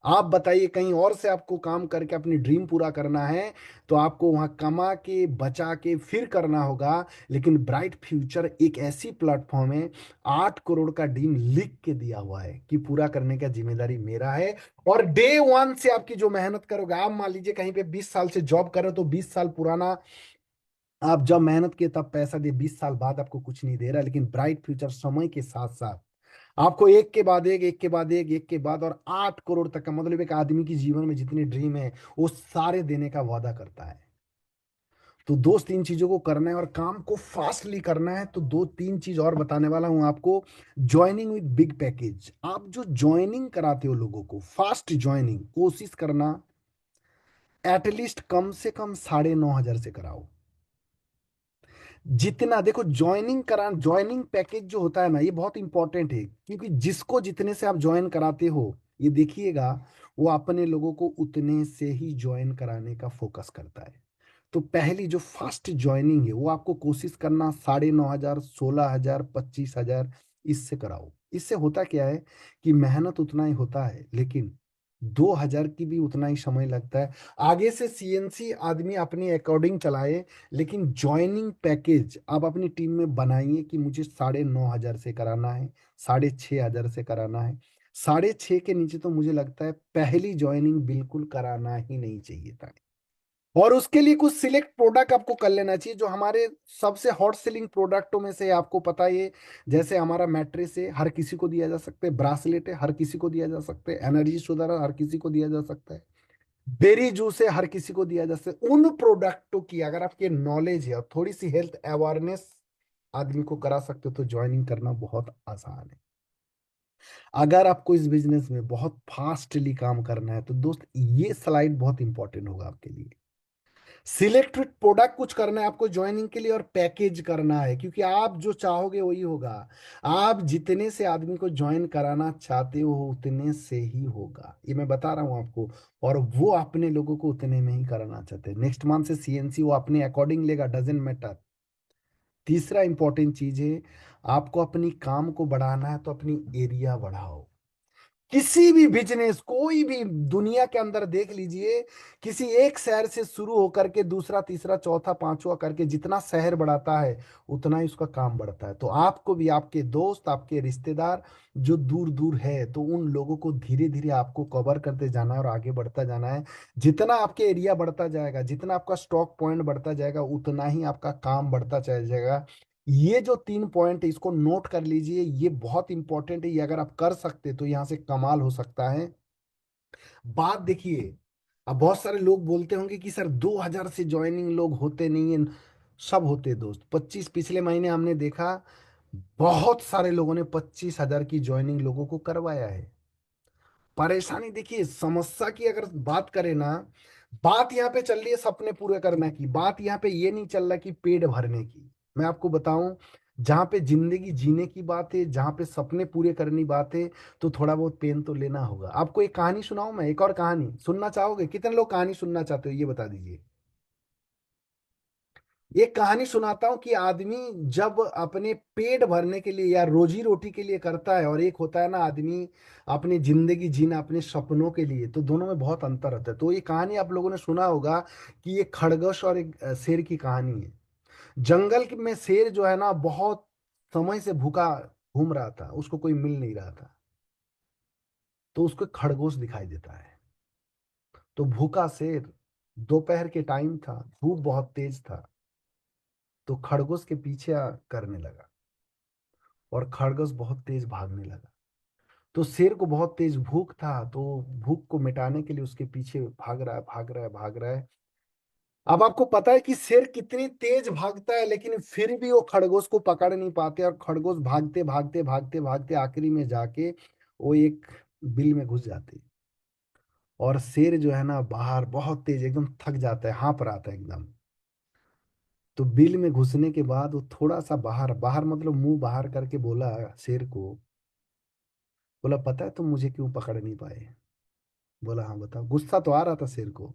आप बताइए, कहीं और से आपको काम करके अपनी ड्रीम पूरा करना है तो आपको वहां कमा के बचा के फिर करना होगा। लेकिन ब्राइट फ्यूचर एक ऐसी प्लेटफॉर्म है, 8 करोड़ का ड्रीम लिख के दिया हुआ है कि पूरा करने का जिम्मेदारी मेरा है। और डे वन से आपकी जो मेहनत करोगे, आप मान लीजिए कहीं पे 20 साल से जॉब कर रहे हो, तो 20 साल पुराना आप जब मेहनत किए तब पैसा दिए, 20 साल बाद आपको कुछ नहीं दे रहा। लेकिन ब्राइट फ्यूचर समय के साथ साथ आपको एक के बाद एक, एक के बाद एक के बाद, और 8 करोड़ तक का, मतलब एक आदमी की जीवन में जितने ड्रीम है वो सारे देने का वादा करता है। तो दोस्त, इन चीजों को करना है और काम को फास्टली करना है। तो दो तीन चीज और बताने वाला हूं आपको। Joining with big package. आप जो ज्वाइनिंग कराते हो लोगों को, फास्ट ज्वाइनिंग कोशिश करना एटलीस्ट कम से कम 9,500 से कराओ। जितना देखो, ज्वाइनिंग पैकेज जो होता है ना, ये बहुत इंपॉर्टेंट है। क्योंकि जिसको जितने से आप ज्वाइन कराते हो, ये देखिएगा, वो अपने लोगों को उतने से ही ज्वाइन कराने का फोकस करता है। तो पहली जो फर्स्ट ज्वाइनिंग है, वो आपको कोशिश करना 9,500, 16,000, 25,000 इससे कराओ। इससे होता क्या है कि मेहनत उतना ही होता है, लेकिन 2,000 की भी उतना ही समय लगता है। आगे से सीएनसी आदमी अपने अकॉर्डिंग चलाए, लेकिन ज्वाइनिंग पैकेज आप अपनी टीम में बनाइए कि मुझे 9,500 से कराना है, 6,500 से कराना है। 6,500 के नीचे तो मुझे लगता है पहली ज्वाइनिंग बिल्कुल कराना ही नहीं चाहिए था। और उसके लिए कुछ सिलेक्ट प्रोडक्ट आपको कर लेना चाहिए, जो हमारे सबसे हॉट सेलिंग प्रोडक्टों में से है, आपको पता ही है। जैसे हमारा मैट्रेस है, हर किसी को दिया जा सकता है। ब्रासलेट है, हर किसी को दिया जा सकता है। एनर्जी शुगर है, हर किसी को दिया जा सकता है। बेरी जूस है, हर किसी को दिया जा सकता है। उन प्रोडक्टों की अगर आपके नॉलेज है और थोड़ी सी हेल्थ अवेयरनेस आदमी को करा सकते हो, तो ज्वाइनिंग करना बहुत आसान है। अगर आपको इस बिजनेस में बहुत फास्टली काम करना है तो दोस्त, ये स्लाइड बहुत इंपॉर्टेंट होगा आपके लिए। सिलेक्टेड प्रोडक्ट कुछ करना है आपको ज्वाइनिंग के लिए, और पैकेज करना है, क्योंकि आप जो चाहोगे वही होगा। आप जितने से आदमी को ज्वाइन कराना चाहते हो उतने से ही होगा, ये मैं बता रहा हूँ आपको। और वो अपने लोगों को उतने में ही कराना चाहते हैं। नेक्स्ट मंथ से सीएनसी वो अपने अकॉर्डिंग लेगा, डजेंट मैटर। तीसरा इंपॉर्टेंट चीज है, आपको अपनी काम को बढ़ाना है तो अपनी एरिया बढ़ाओ। किसी भी बिजनेस, कोई भी दुनिया के अंदर देख लीजिए, किसी एक शहर से शुरू होकर के दूसरा तीसरा चौथा पांचवा करके जितना शहर बढ़ाता है उतना ही उसका काम बढ़ता है। तो आपको भी आपके दोस्त, आपके रिश्तेदार जो दूर दूर है, तो उन लोगों को धीरे धीरे आपको कवर करते जाना है और आगे बढ़ता जाना है। जितना आपके एरिया बढ़ता जाएगा, जितना आपका स्टॉक पॉइंट बढ़ता जाएगा, उतना ही आपका काम बढ़ता चला जाएगा। ये जो 3 पॉइंट है इसको नोट कर लीजिए, ये बहुत इंपॉर्टेंट है। ये अगर आप कर सकते तो यहाँ से कमाल हो सकता है। बात देखिए, अब बहुत सारे लोग बोलते होंगे कि सर 2000 से ज्वाइनिंग लोग होते नहीं है। सब होते हैं दोस्त। 25 पिछले महीने हमने देखा, बहुत सारे लोगों ने 25,000 की ज्वाइनिंग लोगों को करवाया है। परेशानी देखिए, समस्या की अगर बात करें ना, बात यहाँ पे चल रही है सपने पूरे करने की, बात यहाँ पे ये नहीं चल रहा कि पेट भरने की। मैं आपको बताऊं, जहाँ पे जिंदगी जीने की बात है, जहाँ पे सपने पूरे करने की बात है, तो थोड़ा बहुत पेन तो लेना होगा। आपको एक कहानी सुनाऊं मैं, एक और कहानी सुनना चाहोगे? कितने लोग कहानी सुनना चाहते हो ये बता दीजिए। ये कहानी सुनाता हूँ कि आदमी जब अपने पेट भरने के लिए या रोजी रोटी के लिए करता है, और एक होता है ना आदमी अपनी जिंदगी जीना अपने सपनों के लिए, तो दोनों में बहुत अंतर होता है। तो ये कहानी आप लोगों ने सुना होगा कि ये खरगोश और एक शेर की कहानी है। में शेर जो है ना बहुत समय से भूखा घूम रहा था, उसको कोई मिल नहीं रहा था। तो उसको एक खरगोश दिखाई देता है। तो भूखा शेर, दोपहर के टाइम था, धूप बहुत तेज था, तो खरगोश के पीछे करने लगा, और खरगोश बहुत तेज भागने लगा। तो शेर को बहुत तेज भूख था, तो भूख को मिटाने के लिए उसके पीछे भाग रहा है, भाग रहा है, भाग रहा है। अब आपको पता है कि शेर कितनी तेज भागता है, लेकिन फिर भी वो खरगोश को पकड़ नहीं पाते, और खरगोश भागते भागते भागते भागते आखिरी में जाके वो एक बिल में घुस जाते हैं। और शेर जो है ना बाहर बहुत तेज एकदम थक जाता है, हाँफ रहा था एकदम। तो बिल में घुसने के बाद वो थोड़ा सा बाहर बाहर मतलब मुंह बाहर करके बोला शेर को, बोला पता है तुम मुझे क्यों पकड़ नहीं पाए? बोला हाँ बताओ। गुस्सा तो आ रहा था शेर को।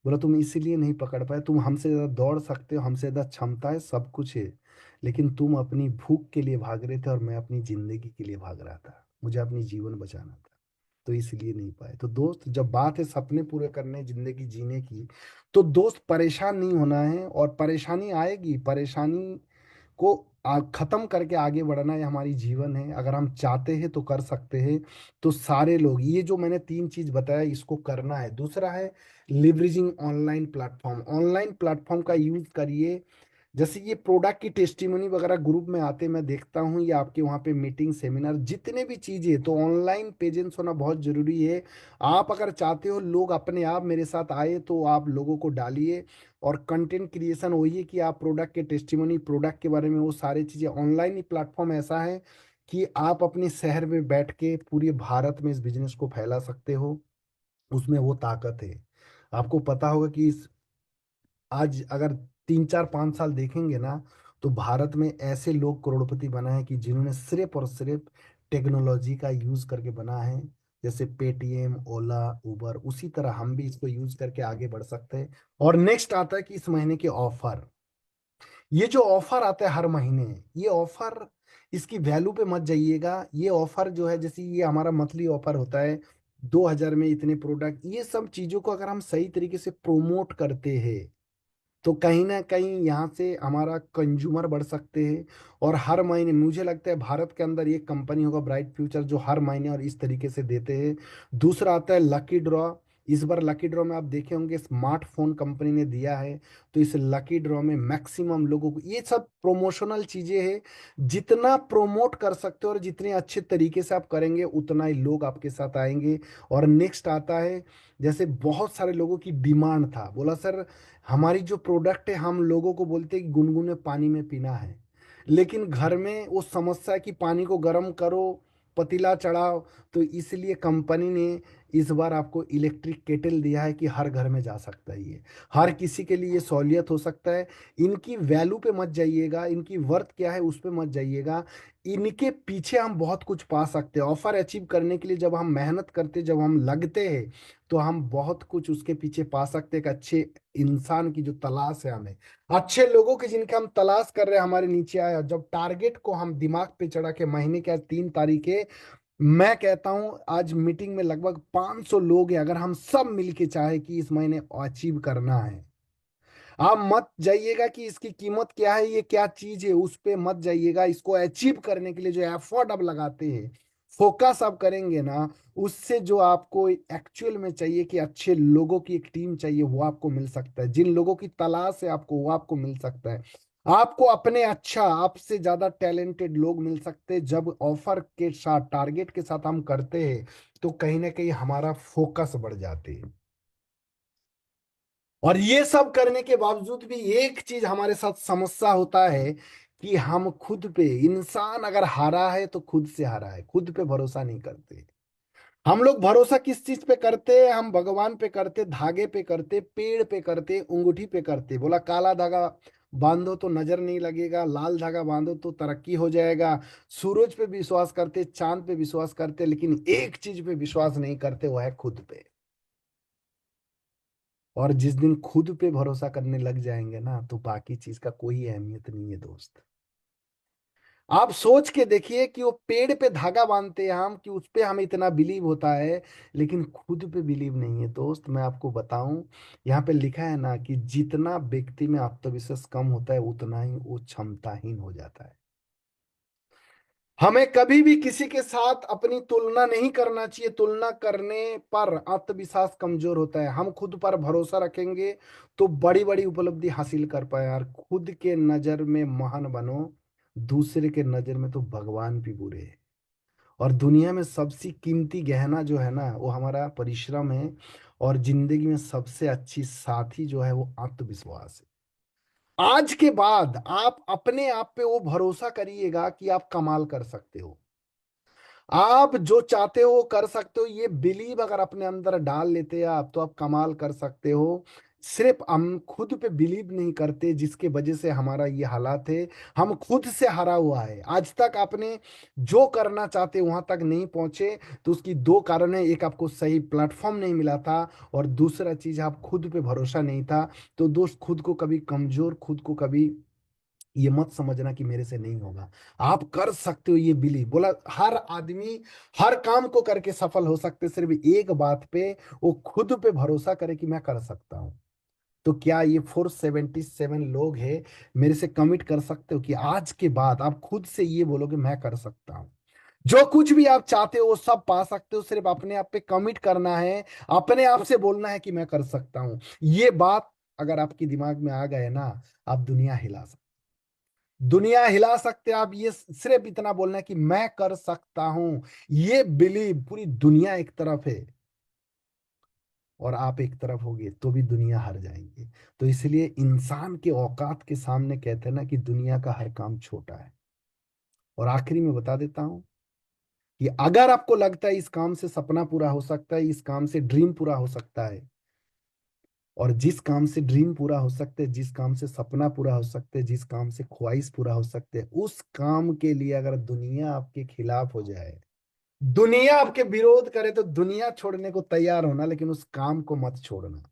बोला तुम इसीलिए नहीं पकड़ पाए, तुम हमसे ज्यादा दौड़ सकते हो, हमसे ज्यादा क्षमता है, सब कुछ है, लेकिन तुम अपनी भूख के लिए भाग रहे थे और मैं अपनी जिंदगी के लिए भाग रहा था, मुझे अपनी जीवन बचाना था, तो इसलिए नहीं पाए। तो दोस्त, जब बात है सपने पूरे करने, जिंदगी जीने की, तो दोस्त परेशान नहीं होना है। और परेशानी आएगी, परेशानी को खत्म करके आगे बढ़ना, ये हमारी जीवन है। अगर हम चाहते हैं तो कर सकते हैं। तो सारे लोग, ये जो मैंने 3 चीज बताया इसको करना है। दूसरा है leveraging online platform. Online platform का यूज करिए। जैसे ये प्रोडक्ट की टेस्टिमनी वगैरह ग्रुप में आते मैं देखता हूँ, या आपके वहाँ पे मीटिंग सेमिनार जितने भी चीजें, तो ऑनलाइन प्रेजेंस होना बहुत जरूरी है। आप अगर चाहते हो लोग अपने आप मेरे साथ आए, तो आप लोगों को डालिए। और कंटेंट क्रिएशन वही है कि आप प्रोडक्ट के टेस्टिमनी, प्रोडक्ट के बारे में वो सारी चीजें, ऑनलाइन ही प्लेटफॉर्म ऐसा है कि आप अपने शहर में बैठ के पूरे भारत में इस बिजनेस को फैला सकते हो। उसमें वो ताकत है। आपको पता होगा कि आज अगर 3 4 5 साल देखेंगे ना, तो भारत में ऐसे लोग करोड़पति बना है कि जिन्होंने सिर्फ और सिर्फ टेक्नोलॉजी का यूज करके बना है। जैसे पेटीएम, ओला, उबर, उसी तरह हम भी इसको यूज करके आगे बढ़ सकते हैं। और नेक्स्ट आता है कि इस महीने के ऑफर, ये जो ऑफर आता है हर महीने, ये ऑफर, इसकी वैल्यू पे मत जाइएगा। ये ऑफर जो है, जैसे ये हमारा मंथली ऑफर होता है, 2000 में इतने प्रोडक्ट, ये सब चीजों को अगर हम सही तरीके से प्रोमोट करते हैं, तो कहीं ना कहीं यहाँ से हमारा कंज्यूमर बढ़ सकते हैं। और हर महीने मुझे लगता है भारत के अंदर एक कंपनी होगा ब्राइट फ्यूचर, जो हर महीने और इस तरीके से देते हैं। दूसरा आता है लकी ड्रॉ। इस बार लकी ड्रॉ में आप देखे होंगे स्मार्टफोन कंपनी ने दिया है। तो इस लकी ड्रॉ में मैक्सिमम लोगों को, ये सब प्रोमोशनल चीजें हैं। जितना प्रोमोट कर सकते हो और जितने अच्छे तरीके से आप करेंगे, उतना ही लोग आपके साथ आएंगे। और नेक्स्ट आता है, जैसे बहुत सारे लोगों की डिमांड था, बोला सर हमारी जो प्रोडक्ट है, हम लोगों को बोलते हैं कि गुनगुने पानी में पीना है, लेकिन घर में वो समस्या है कि पानी को गर्म करो, पतीला चढ़ाओ। तो इसलिए कंपनी ने इस बार आपको इलेक्ट्रिक केटल दिया है कि हर घर में जा सकता है ये, हर किसी के लिए ये सहूलियत हो सकता है। इनकी वैल्यू पे मत जाइएगा, इनकी वर्थ क्या है उस पे मत जाइएगा। इनके पीछे हम बहुत कुछ पा सकते हैं। ऑफर अचीव करने के लिए जब हम मेहनत करते, जब हम लगते हैं, तो हम बहुत कुछ उसके पीछे पा सकते हैं। एक अच्छे इंसान की जो तलाश है हमें, अच्छे लोगों की जिनके हम तलाश कर रहे हैं, हमारे नीचे आए, और जब टारगेट को हम दिमाग पे चढ़ा के, महीने के आज 3 तारीख है, मैं कहता हूं आज मीटिंग में लगभग 500 लोग हैं। अगर हम सब मिलके चाहे कि इस महीने अचीव करना है, आप मत जाइएगा कि इसकी कीमत क्या है, ये क्या चीज है, उस पे मत जाइएगा। इसको अचीव करने के लिए जो एफर्ट आप लगाते हैं, फोकस आप करेंगे ना, उससे जो आपको एक्चुअल में चाहिए कि अच्छे लोगों की एक टीम चाहिए, वो आपको मिल सकता है। जिन लोगों की तलाश है आपको, वो आपको मिल सकता है। आपको अपने अच्छा, आपसे ज्यादा टैलेंटेड लोग मिल सकते हैं। जब ऑफर के साथ, टारगेट के साथ हम करते हैं, तो कहीं ना कहीं हमारा फोकस बढ़ जाते हैं। और ये सब करने के बावजूद भी एक चीज हमारे साथ समस्या होता है कि हम खुद पे, इंसान अगर हारा है तो खुद से हारा है, खुद पे भरोसा नहीं करते। हम लोग भरोसा किस चीज पे करते हैं? हम भगवान पे करते, धागे पे करते, पेड़ पे करते, अंगूठी पे करते। बोला काला धागा बांधो तो नजर नहीं लगेगा, लाल धागा बांधो तो तरक्की हो जाएगा। सूरज पे विश्वास करते, चांद पे विश्वास करते, लेकिन एक चीज पे विश्वास नहीं करते, वो है खुद पे। और जिस दिन खुद पे भरोसा करने लग जाएंगे ना, तो बाकी चीज का कोई अहमियत नहीं है दोस्त। आप सोच के देखिए कि वो पेड़ पे धागा बांधते हैं हम, कि उस पे हमें इतना बिलीव होता है, लेकिन खुद पे बिलीव नहीं है दोस्त। मैं आपको बताऊं, यहाँ पे लिखा है ना कि जितना व्यक्ति में आत्मविश्वास कम होता है, उतना ही वो क्षमताहीन हो जाता है। हमें कभी भी किसी के साथ अपनी तुलना नहीं करना चाहिए। तुलना करने पर आत्मविश्वास कमजोर होता है। हम खुद पर भरोसा रखेंगे तो बड़ी बड़ी उपलब्धि हासिल कर पाए यार। खुद के नजर में महान बनो, दूसरे के नजर में तो भगवान भी बुरे हैं। और दुनिया में सबसे कीमती गहना जो है ना, वो हमारा परिश्रम है। और जिंदगी में सबसे अच्छी साथी जो है, वो आत्मविश्वास है। आज के बाद आप अपने आप पे वो भरोसा करिएगा कि आप कमाल कर सकते हो। आप जो चाहते हो वो कर सकते हो। ये बिलीव अगर अपने अंदर डाल लेते हैं आप, तो आप कमाल कर सकते हो। सिर्फ हम खुद पे बिलीव नहीं करते, जिसके वजह से हमारा ये हालात है। हम खुद से हारा हुआ है। आज तक आपने जो करना चाहते वहां तक नहीं पहुंचे, तो उसकी दो कारण है। एक, आपको सही प्लेटफॉर्म नहीं मिला था, और दूसरा चीज, आप खुद पे भरोसा नहीं था। तो दोस्त, खुद को कभी कमजोर, खुद को कभी ये मत समझना कि मेरे से नहीं होगा। आप कर सकते हो, ये बिलीव। बोला हर आदमी हर काम को करके सफल हो सकते, सिर्फ एक बात पे, वो खुद पे भरोसा करे कि मैं कर सकता हूँ। तो क्या ये 477 लोग हैं, मेरे से कमिट कर सकते हो कि आज के बाद आप खुद से ये बोलोगे मैं कर सकता हूँ? जो कुछ भी आप चाहते हो वो सब पा सकते हो। सिर्फ अपने आप पे कमिट करना है, अपने आप से बोलना है कि मैं कर सकता हूँ। ये बात अगर आपके दिमाग में आ गए ना, आप दुनिया हिला सकते, दुनिया हिला सकते हैं आप। ये सिर्फ इतना बोलना है कि मैं कर सकता हूं। ये बिलीव, पूरी दुनिया एक तरफ है और आप एक तरफ होगे, तो भी दुनिया हार जाएंगे। तो इसलिए इंसान के औकात के सामने कहते हैं ना कि दुनिया का हर काम छोटा है। और आखिरी में बता देता हूं कि अगर आपको लगता है इस काम से सपना पूरा हो सकता है, इस काम से ड्रीम पूरा हो सकता है, और जिस काम से ड्रीम पूरा हो सकता है, जिस काम से सपना पूरा हो सकता है, जिस काम से ख्वाहिश पूरा हो सकते हैं, उस काम के लिए अगर दुनिया आपके खिलाफ हो जाए, दुनिया आपके विरोध करे, तो दुनिया छोड़ने को तैयार होना, लेकिन उस काम को मत छोड़ना।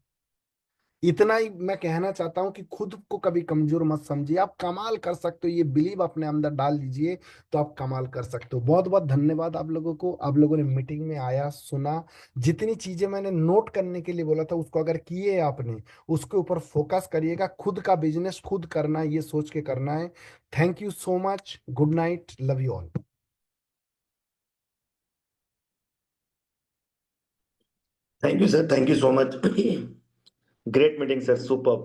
इतना ही मैं कहना चाहता हूं कि खुद को कभी कमजोर मत समझिए। आप कमाल कर सकते हो, ये बिलीव अपने अंदर डाल लीजिए, तो आप कमाल कर सकते हो। बहुत बहुत धन्यवाद आप लोगों को। आप लोगों ने मीटिंग में आया, सुना, जितनी चीजें मैंने नोट करने के लिए बोला था, उसको अगर किए आपने, उसके ऊपर फोकस करिएगा। खुद का बिजनेस खुद करना है, ये सोच के करना है। Thank you so much. Good night, love you all. Thank you, sir. Thank you so much. Great meeting, sir. Superb.